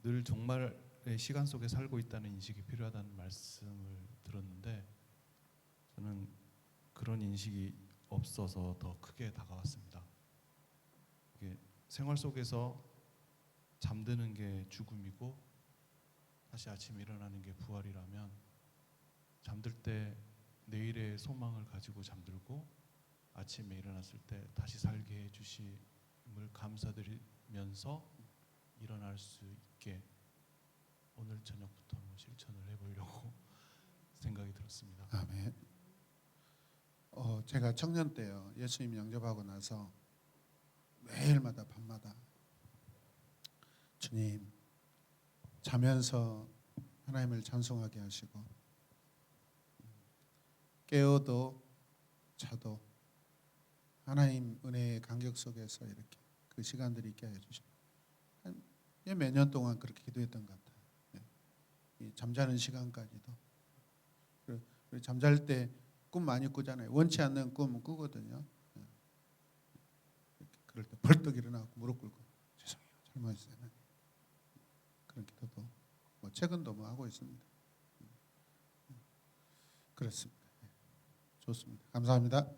늘 종말의 시간 속에 살고 있다는 인식이 필요하다는 말씀을 들었는데 저는 그런 인식이 없어서 더 크게 다가왔습니다. 이게 생활 속에서 잠드는 게 죽음이고 다시 아침에 일어나는 게 부활이라면 잠들 때 내일의 소망을 가지고 잠들고 아침에 일어났을 때 다시 살게 해주심을 감사드리면서 일어날 수 있게 오늘 저녁부터 한번 실천을 해보려고 생각이 들었습니다. 아멘. 제가 청년 때요 예수님 영접하고 나서 매일마다 밤마다 주님 자면서 하나님을 찬송하게 하시고 깨어도 자도 하나님 은혜의 간격 속에서 이렇게 그 시간들이 있게 해주시고 몇 년 동안 그렇게 기도했던 것 같아요. 이 잠자는 시간까지도 그리고 잠잘 때 꿈 많이 꾸잖아요. 원치 않는 꿈은 꾸거든요. 그럴 때 벌떡 일어나고 무릎 꿇고 죄송해요 잘못했어요. 그런 기도도 최근도 하고 있습니다. 그렇습니다. 좋습니다. 감사합니다.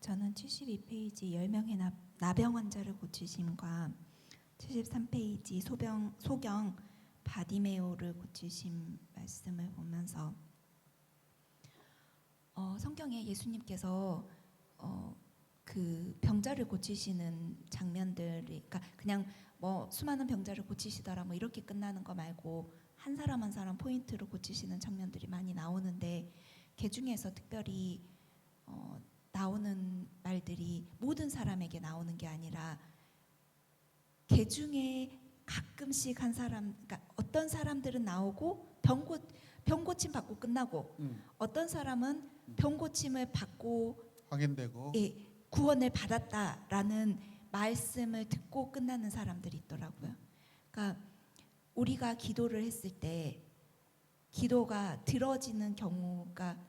저는 72페이지 10명의 나병 환자를 고치심과 73페이지 소경 바디메오를 고치신 말씀을 보면서 성경에 예수님께서 그 병자를 고치시는 장면들이, 그러니까 그냥 뭐 수많은 병자를 고치시더라 뭐 이렇게 끝나는 거 말고 한 사람 한 사람 포인트로 고치시는 장면들이 많이 나오는데, 그 중에서 특별히 나오는 말들이 모든 사람에게 나오는 게 아니라 그 중에 가끔씩 한 사람, 그러니까 어떤 사람들은 나오고 병 고침 받고 끝나고, 어떤 사람은 병 고침을 받고 확인되고 구원을 받았다라는 말씀을 듣고 끝나는 사람들이 있더라고요. 그러니까 우리가 기도를 했을 때 기도가 들어지는 경우가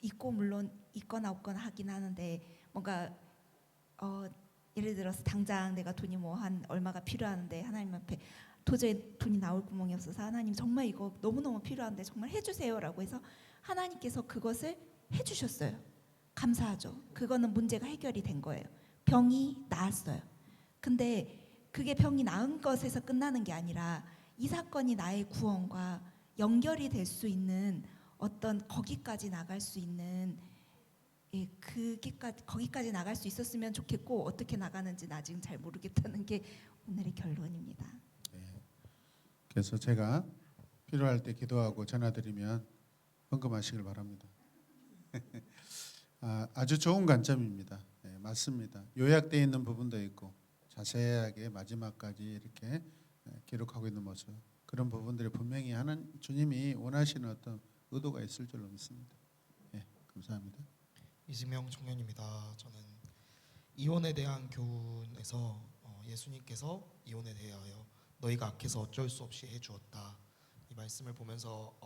있고 물론 있거나 없거나 하긴 하는데, 뭔가 예를 들어서 당장 내가 돈이 뭐 한 얼마가 필요한데 하나님 앞에 도저히 돈이 나올 구멍이 없어서 하나님 정말 이거 너무너무 필요한데 정말 해주세요라고 해서 하나님께서 그것을 해주셨어요. 감사하죠. 그거는 문제가 해결이 된 거예요. 병이 나았어요. 근데 그게 병이 나은 것에서 끝나는 게 아니라 이 사건이 나의 구원과 연결이 될 수 있는 어떤 거기까지 나갈 수 있는, 거기까지 나갈 수 있었으면 좋겠고 어떻게 나가는지는 아직 잘 모르겠다는 게 오늘의 결론입니다. 그래서 제가 필요할 때 기도하고 전화드리면 헌금하시길 바랍니다. 아주 좋은 관점입니다. 네, 맞습니다. 요약되어 있는 부분도 있고 자세하게 마지막까지 이렇게 기록하고 있는 모습, 그런 부분들이 분명히 주님이 원하시는 어떤 의도가 있을 줄로 믿습니다. 네, 감사합니다. 이승명 청년입니다. 저는 이혼에 대한 교훈에서 예수님께서 이혼에 대하여 너희가 악해서 어쩔 수 없이 해주었다, 이 말씀을 보면서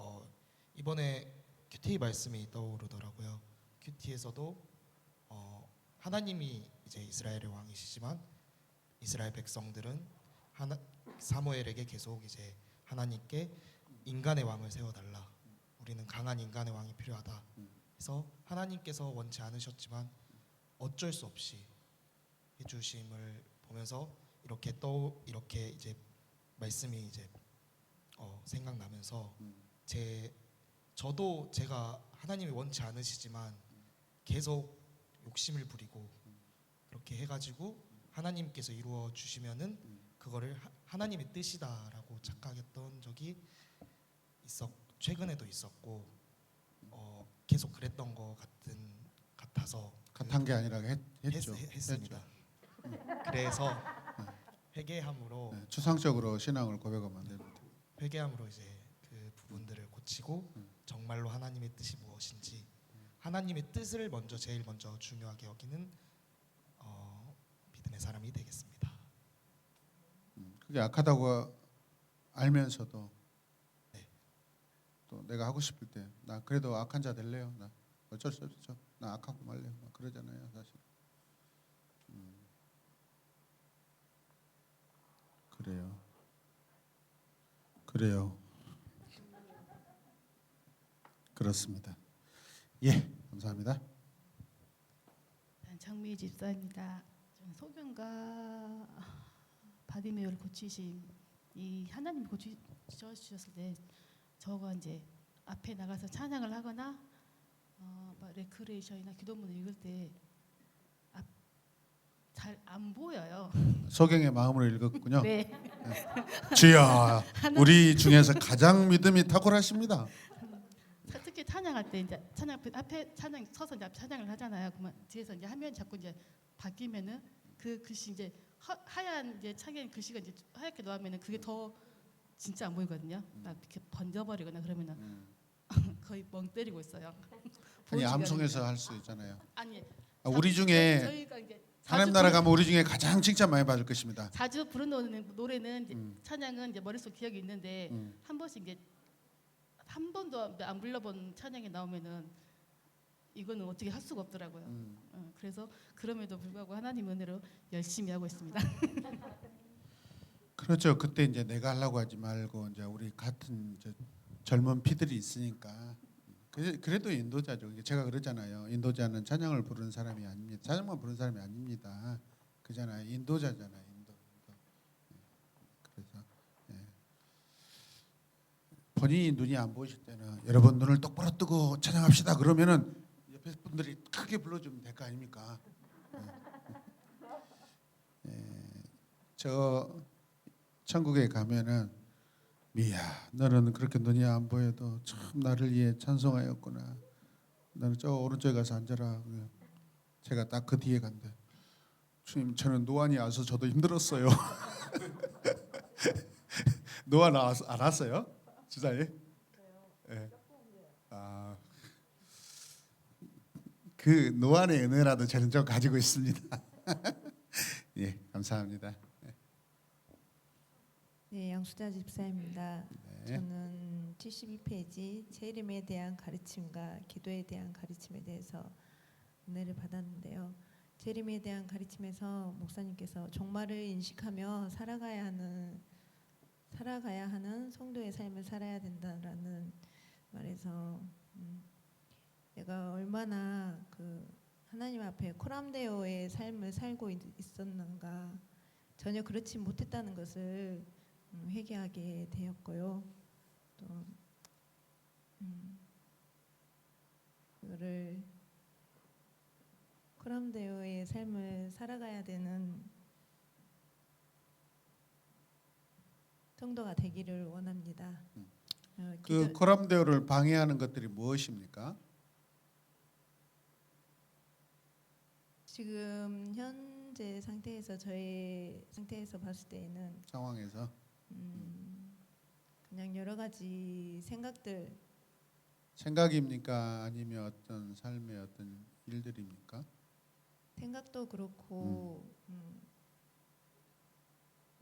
이번에 큐티 말씀이 떠오르더라고요. 큐티에서도 하나님이 이제 이스라엘의 왕이시지만 이스라엘 백성들은 사무엘에게 계속 이제 하나님께 인간의 왕을 세워달라, 우리는 강한 인간의 왕이 필요하다 해서 하나님께서 원치 않으셨지만 어쩔 수 없이 해주심을 보면서 이렇게 이제 말씀이 이제 생각나면서 저도 제가 하나님이 원치 않으시지만 계속 욕심을 부리고 그렇게 해가지고 하나님께서 이루어 주시면은 그거를 하나님의 뜻이다라고 착각했던 적이 최근에도 있었고 계속 그랬던 것 같아서 같은 게 아니라 했죠. 했습니다. 그래서 회개함으로 추상적으로 신앙을 고백하면 안 됩니다. 회개함으로 이제 그 부분들을 고치고 정말로 하나님의 뜻이 무엇인지, 하나님의 뜻을 제일 먼저 중요하게 여기는 믿음의 사람이 되겠습니다. 그게 악하다고 알면서도 또 내가 하고 싶을 때 나 그래도 악한 자 될래요. 나 어쩔 수 없죠. 나 악하고 말래요. 막 그러잖아요, 사실. 그래요. 그렇습니다. 예, 감사합니다. 장미 집사입니다. 소경과 바디메오를 고치신 이 하나님 고치셨을 때 저가 이제 앞에 나가서 찬양을 하거나 레크레이션이나 기도문을 읽을 때 잘 안 보여요. 소경의 마음으로 읽었군요. 네. 주여, 우리 중에서 가장 믿음이 탁월하십니다. 특히 찬양할 때 이제 앞에 찬양 서서 이제 찬양을 하잖아요. 그러면 뒤에서 이제 화면 자꾸 이제 바뀌면은 그 글씨 이제 하얀 이제 창에 글씨가 이제 하얗게 나오면은 그게 더 진짜 안 보이거든요. 막 이렇게 번져버리거나 그러면은 거의 멍 때리고 있어요. 아니 암송에서 할 수 있잖아요. 아니 우리 중에 저희가 이제 하나님 나라 가면 우리 중에 가장 칭찬 많이 받을 것입니다. 자주 부르는 노래는 이제 찬양은 이제 머릿속 기억이 있는데 한 번씩 이제 한 번도 안 불러본 찬양이 나오면은 이거는 어떻게 할 수가 없더라고요. 그래서 그럼에도 불구하고 하나님 은혜로 열심히 하고 있습니다. 그렇죠. 그때 이제 내가 하려고 하지 말고 이제 우리 같은 젊은 피들이 있으니까 그래도 인도자죠. 이게 제가 그랬잖아요. 인도자는 찬양을 부르는 사람이 아닙니다. 찬양만 부르는 사람이 아닙니다. 그잖아요. 인도자잖아요. 인도. 그래서 본인이 눈이 안 보이실 때는 여러분 눈을 똑바로 뜨고 찬양합시다. 그러면은 옆에 분들이 크게 불러주면 될 거 아닙니까? 저 천국에 가면은 미야, 너는 그렇게 눈이 안 보여도 참 나를 위해 찬송하였구나. 너는 저 오른쪽에 가서 앉아라. 제가 딱 그 뒤에 간대. 주님, 저는 노안이 와서 저도 힘들었어요. 노안 알았어요? 주사님? 네. 아, 그 노안의 은혜라도 저는 좀 가지고 있습니다. 예, 감사합니다. 네, 양수자 집사입니다. 네. 저는 72페이지 재림에 대한 가르침과 기도에 대한 가르침에 대해서 은혜를 받았는데요. 재림에 대한 가르침에서 목사님께서 종말을 인식하며 살아가야 하는 성도의 삶을 살아야 된다라는 말에서 내가 얼마나 그 하나님 앞에 코람데오의 삶을 살고 있었는가, 전혀 그렇지 못했다는 것을 회개하게 되었고요. 또 그거를 코람데오의 삶을 살아가야 되는 성도가 되기를 원합니다. 그 코람데오를 방해하는 것들이 무엇입니까? 지금 현재 상태에서 저의 상태에서 봤을 때에는 상황에서 그냥 여러 가지 생각입니까? 아니면 어떤 삶의 어떤 일들입니까? 생각도 그렇고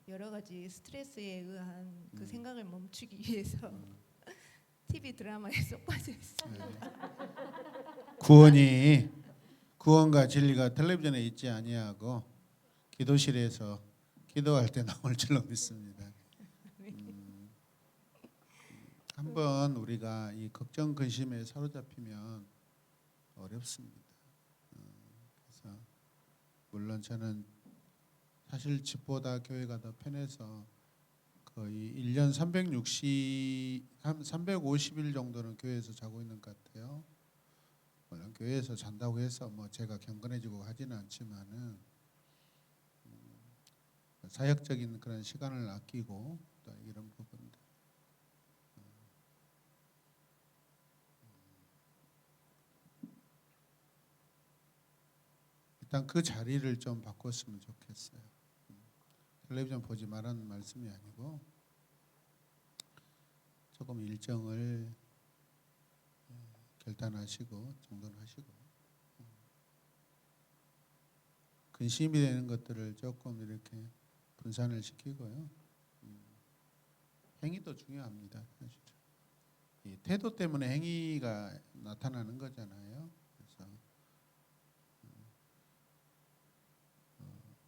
여러 가지 스트레스에 의한 그 생각을 멈추기 위해서 TV 드라마에 쏙 빠져 있습니다. 구원과 진리가 텔레비전에 있지 아니하고 기도실에서 기도할 때 나올 줄로 믿습니다. 한번 우리가 이 걱정 근심에 사로잡히면 어렵습니다. 그래서 물론 저는 사실 집보다 교회가 더 편해서 거의 1년 350일 정도는 교회에서 자고 있는 것 같아요. 물론 교회에서 잔다고 해서 뭐 제가 경건해지고 하지는 않지만은 사역적인 그런 시간을 아끼고 또 이런 부분들. 일단 그 자리를 좀 바꿨으면 좋겠어요. 텔레비전 보지 말라는 말씀이 아니고 조금 일정을 결단하시고 정돈하시고 근심이 되는 것들을 조금 이렇게 분산을 시키고요. 행위도 중요합니다. 사실. 이 태도 때문에 행위가 나타나는 거잖아요. 그래서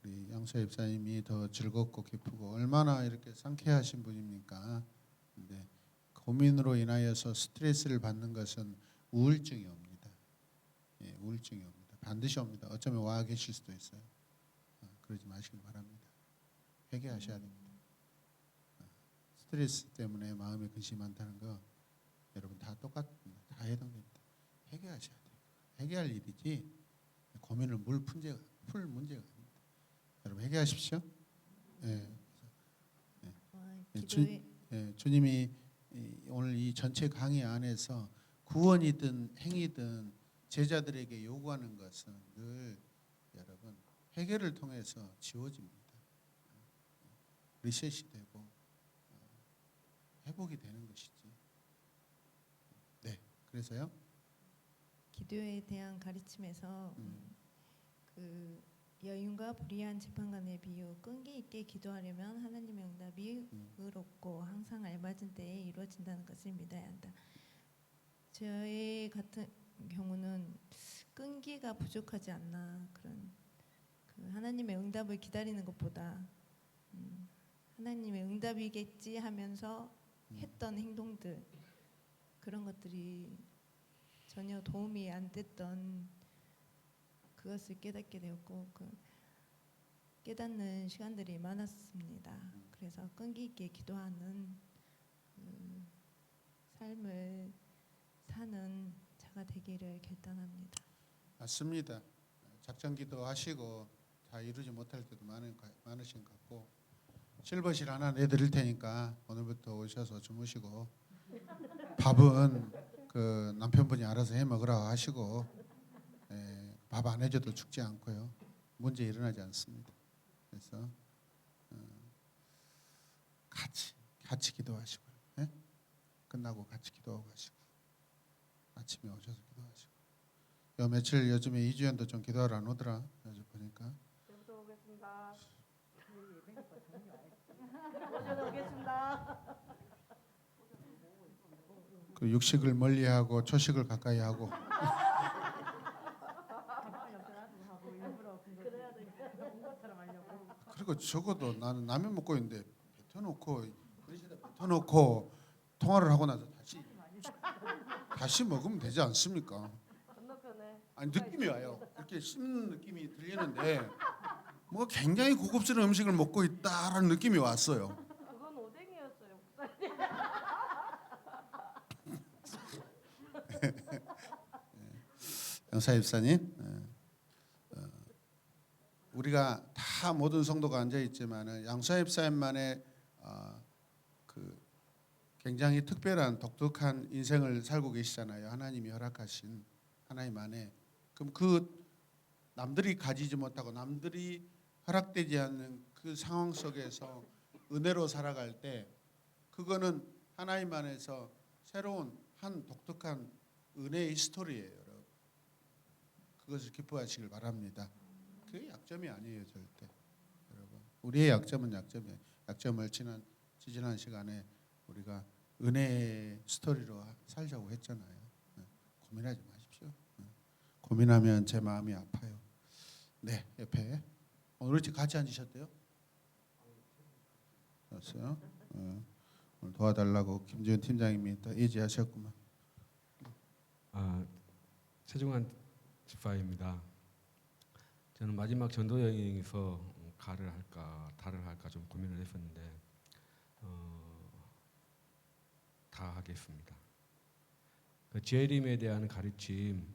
우리 양수 집사님이 더 즐겁고 기쁘고 얼마나 이렇게 상쾌하신 분입니까? 근데 고민으로 인하여서 스트레스를 받는 것은 우울증이 옵니다. 예, 우울증이 옵니다. 반드시 옵니다. 어쩌면 와 계실 수도 있어요. 그러지 마시길 바랍니다. 회개하셔야 됩니다. 스트레스 때문에 마음에 근심이 많다는 거 여러분 다 똑같습니다. 다 해당됩니다. 회개하셔야 돼요. 회개할 일이지 고민을 풀 문제가 아닙니다. 여러분 회개하십시오. 예. 주님이 오늘 이 전체 강의 안에서 구원이든 행위든 제자들에게 요구하는 것은 늘 여러분 회개를 통해서 지워집니다. 리셋이 되고 회복이 되는 것이지. 네, 그래서요. 기도에 대한 가르침에서 그 여인과 불의한 재판관의 비유, 끈기 있게 기도하려면 하나님의 응답이 의롭고 항상 알맞은 때에 이루어진다는 것을 믿어야 한다. 저희 같은 경우는 끈기가 부족하지 않나, 그런 그 하나님의 응답을 기다리는 것보다 하나님의 응답이겠지 하면서 했던 행동들, 그런 것들이 전혀 도움이 안 됐던 그것을 깨닫게 되었고 깨닫는 시간들이 많았습니다. 그래서 끈기 있게 기도하는 삶을 사는 자가 되기를 결단합니다. 맞습니다. 작전기도 하시고 다 이루지 못할 때도 많으신 것 같고 실버실 하나 내드릴 테니까 오늘부터 오셔서 주무시고 밥은 그 남편분이 알아서 해 먹으라고 하시고 밥 안 해줘도 죽지 않고요. 문제 일어나지 않습니다. 그래서 같이 기도하시고요. 예? 끝나고 같이 기도하고 가시고 아침에 오셔서 기도하시고 요 며칠 요즘에 이주연도 좀 기도하러 안 오더라. 요즘 보니까. 내일부터 오겠습니다. 오겠습니다. 그 육식을 멀리하고 초식을 가까이 하고. 그리고 적어도 나는 라면 먹고 있는데 뱉어놓고 통화를 하고 나서 다시 먹으면 되지 않습니까? 건너편에 아니 느낌이 와요. 이렇게 씹는 느낌이 들리는데 뭐 굉장히 고급스러운 음식을 먹고 있다라는 느낌이 왔어요. 그건 오뎅이었어요. 영사 집사님, 우리가 다 모든 성도가 앉아 있지만은 양사 집사님만의 그 굉장히 특별한 독특한 인생을 살고 계시잖아요. 하나님이 허락하신 하나님 안에. 그럼 그 남들이 가지지 못하고 남들이 허락되지 않는 그 상황 속에서 은혜로 살아갈 때 그거는 하나님 안에서 새로운 한 독특한 은혜의 스토리예요. 여러분. 그것을 기뻐하시길 바랍니다. 그게 약점이 아니에요, 절대. 여러분. 우리의 약점은 약점이에요. 약점을 지지난 시간에 우리가 은혜의 스토리로 살자고 했잖아요. 고민하지 마십시오. 고민하면 제 마음이 아파요. 네, 옆에 오늘 같이 앉으셨대요? 알았어요. 오늘 도와달라고 김지현 팀장님이 또 예지하셨구만. 최중환 집사입니다. 저는 마지막 전도 여행에서 가를 할까 달을 할까 좀 고민을 했었는데 다 하겠습니다. 그 재림에 대한 가르침,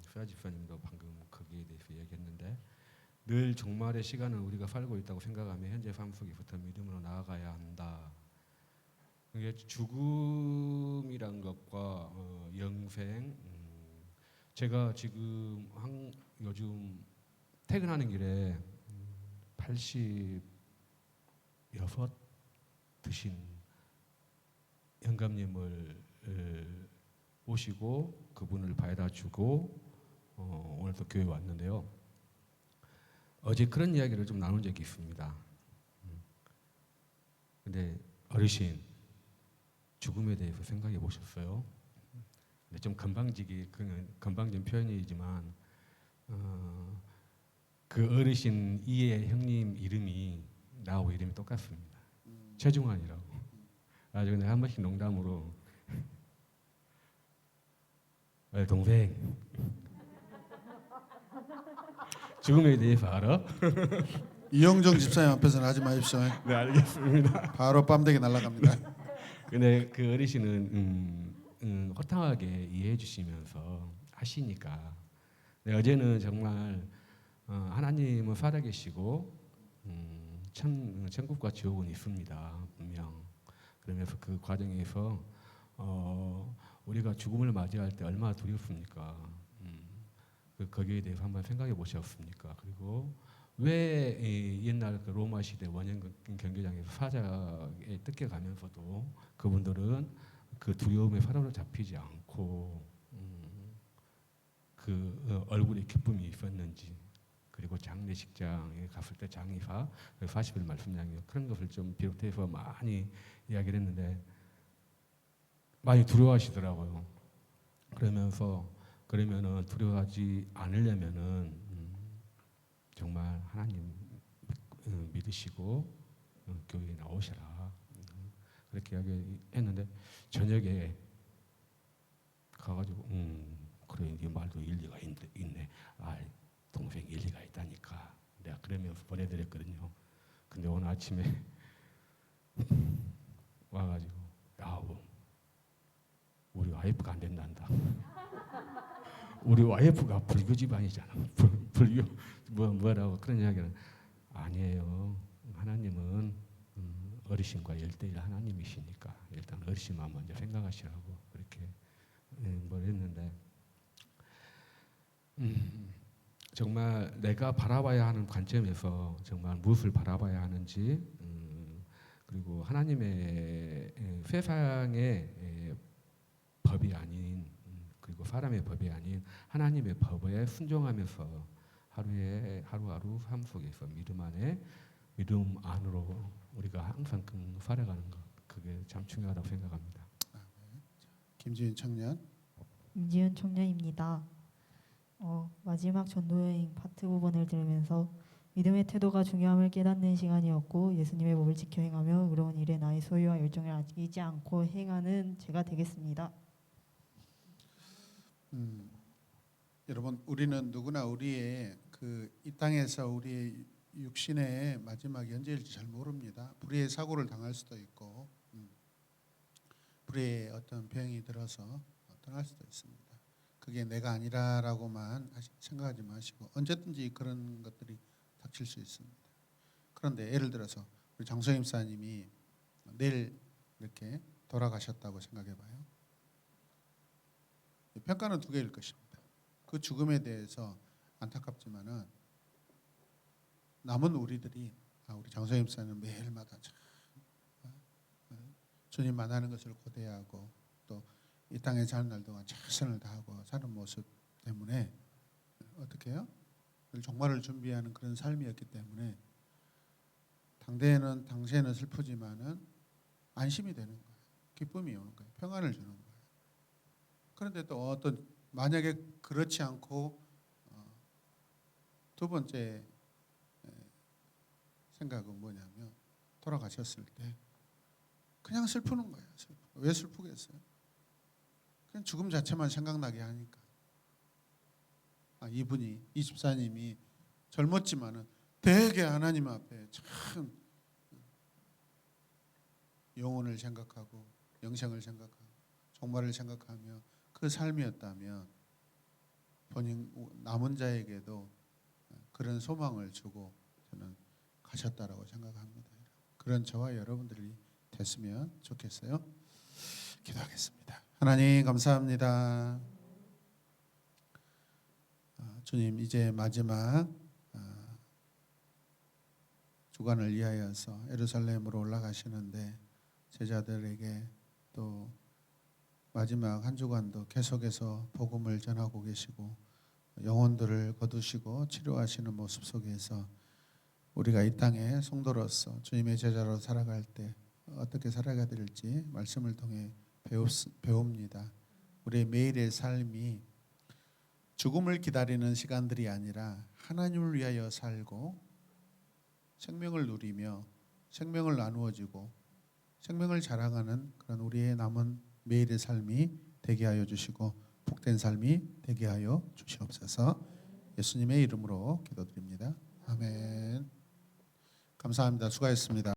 수야 집사님도 방금 거기에 대해서 얘기했는데 늘 종말의 시간을 우리가 살고 있다고 생각하며 현재 삶 속에부터 믿음으로 나아가야 한다. 이게 죽음이란 것과 영생, 제가 지금 요즘 퇴근하는 길에 86 드신 영감님을 모시고 그분을 바에다 주고 오늘 또 교회 왔는데요. 어제 그런 이야기를 좀 나눈 적이 있습니다. 근데 어르신 죽음에 대해서 생각해 보셨어요? 근데 좀 건방진 표현이지만 그 어르신 이의 형님 이름이 나하고 이름이 똑같습니다. 최중환이라고. 아주 그냥 한 번씩 농담으로 동생 죽음에 대해서 알아? 이영정 집사님 앞에서는 하지 마십시오. 네, 알겠습니다. 바로 빰대기 날아갑니다. 근데 그 어르신은 호탕하게 이해해 주시면서 하시니까. 네, 어제는 정말 하나님은 살아계시고 천국과 지옥은 있습니다. 분명. 그러면서 그 과정에서 우리가 죽음을 맞이할 때 얼마나 두렵습니까? 거기에 대해서 한번 생각해 보셨습니까? 그리고 왜 옛날 그 로마 시대 원형 경기장에서 사자에 뜯겨가면서도 그분들은 그 두려움에 사로잡히지 않고 그 얼굴에 기쁨이 있었는지, 그리고 장례식장에 갔을 때 장의사 40일 말씀장이요, 그런 것을 좀 비롯해서 많이 이야기를 했는데 많이 두려워하시더라고요. 그러면은 두려워하지 않으려면은 정말 하나님 믿으시고 교회에 나오셔라, 그렇게 이야기했는데 저녁에 가가지고 말도 일리가 있네. 아, 동생 일리가 있다니까. 내가 그러면서 보내드렸거든요. 근데 오늘 아침에 와가지고 야, 우리 와이프가 안 된단다. 우리 와이프가 불교 집안이잖아. 불교 뭐라고 그런 이야기는 아니에요. 하나님은 어르신과 1:1 하나님이시니까 일단 어르신만 먼저 생각하시라고 그렇게 뭘 했는데 정말 내가 바라봐야 하는 관점에서 정말 무엇을 바라봐야 하는지 그리고 하나님의 세상의 법이 아닌 그리고 사람의 법이 아닌 하나님의 법에 순종하면서 하루하루 삶 속에서 믿음 안으로 우리가 항상 살아가는 것 그게 참 중요하다고 생각합니다. 김지윤 청년. 임지윤 청년입니다. 마지막 전도여행 파트 9번을 들으면서 믿음의 태도가 중요함을 깨닫는 시간이었고 예수님의 법을 지켜 행하며 의로운 일에 나의 소유와 열정을 아끼지 않고 행하는 제가 되겠습니다. 여러분 우리는 누구나 우리의 이 땅에서 우리의 육신의 마지막 언제일지 잘 모릅니다. 불의의 사고를 당할 수도 있고 불의의 어떤 병이 들어서 떠날 수도 있습니다. 그게 내가 아니라라고만 생각하지 마시고 언제든지 그런 것들이 닥칠 수 있습니다. 그런데 예를 들어서 우리 장소임 사님이 내일 이렇게 돌아가셨다고 생각해봐요. 평가는 두 개일 것입니다. 그 죽음에 대해서 안타깝지만은 남은 우리들이 우리 장소임 사는 매일마다 참 주님 만나는 것을 고대하고 또 이 땅에 사는 날 동안 최선을 다하고 사는 모습 때문에 어떻게 해요? 종말을 준비하는 그런 삶이었기 때문에 당시에는 슬프지만은 안심이 되는 거예요. 기쁨이 오는 거예요. 평안을 주는 거예요. 그런데 또 어떤 만약에 그렇지 않고 두 번째 생각은 뭐냐면 돌아가셨을 때 그냥 슬프는 거예요. 왜 슬프겠어요? 그냥 죽음 자체만 생각나게 하니까. 이 집사님이 젊었지만은 되게 하나님 앞에 참 영혼을 생각하고 영생을 생각하고 종말을 생각하며 그 삶이었다면 본인 남은 자에게도 그런 소망을 주고 저는 가셨다라고 생각합니다. 그런 저와 여러분들이 됐으면 좋겠어요. 기도하겠습니다. 하나님 감사합니다. 주님 이제 마지막 주간을 위하여서 예루살렘으로 올라가시는데 제자들에게 또 마지막 한 주간도 계속해서 복음을 전하고 계시고 영혼들을 거두시고 치료하시는 모습 속에서 우리가 이 땅에 성도로서 주님의 제자로 살아갈 때 어떻게 살아가야 될지 말씀을 통해 배웁니다. 우리의 매일의 삶이 죽음을 기다리는 시간들이 아니라 하나님을 위하여 살고 생명을 누리며 생명을 나누어지고 생명을 자랑하는 그런 우리의 남은 매일의 삶이 되게 하여 주시고 복된 삶이 되게 하여 주시옵소서. 예수님의 이름으로 기도드립니다. 아멘. 감사합니다. 수고하셨습니다.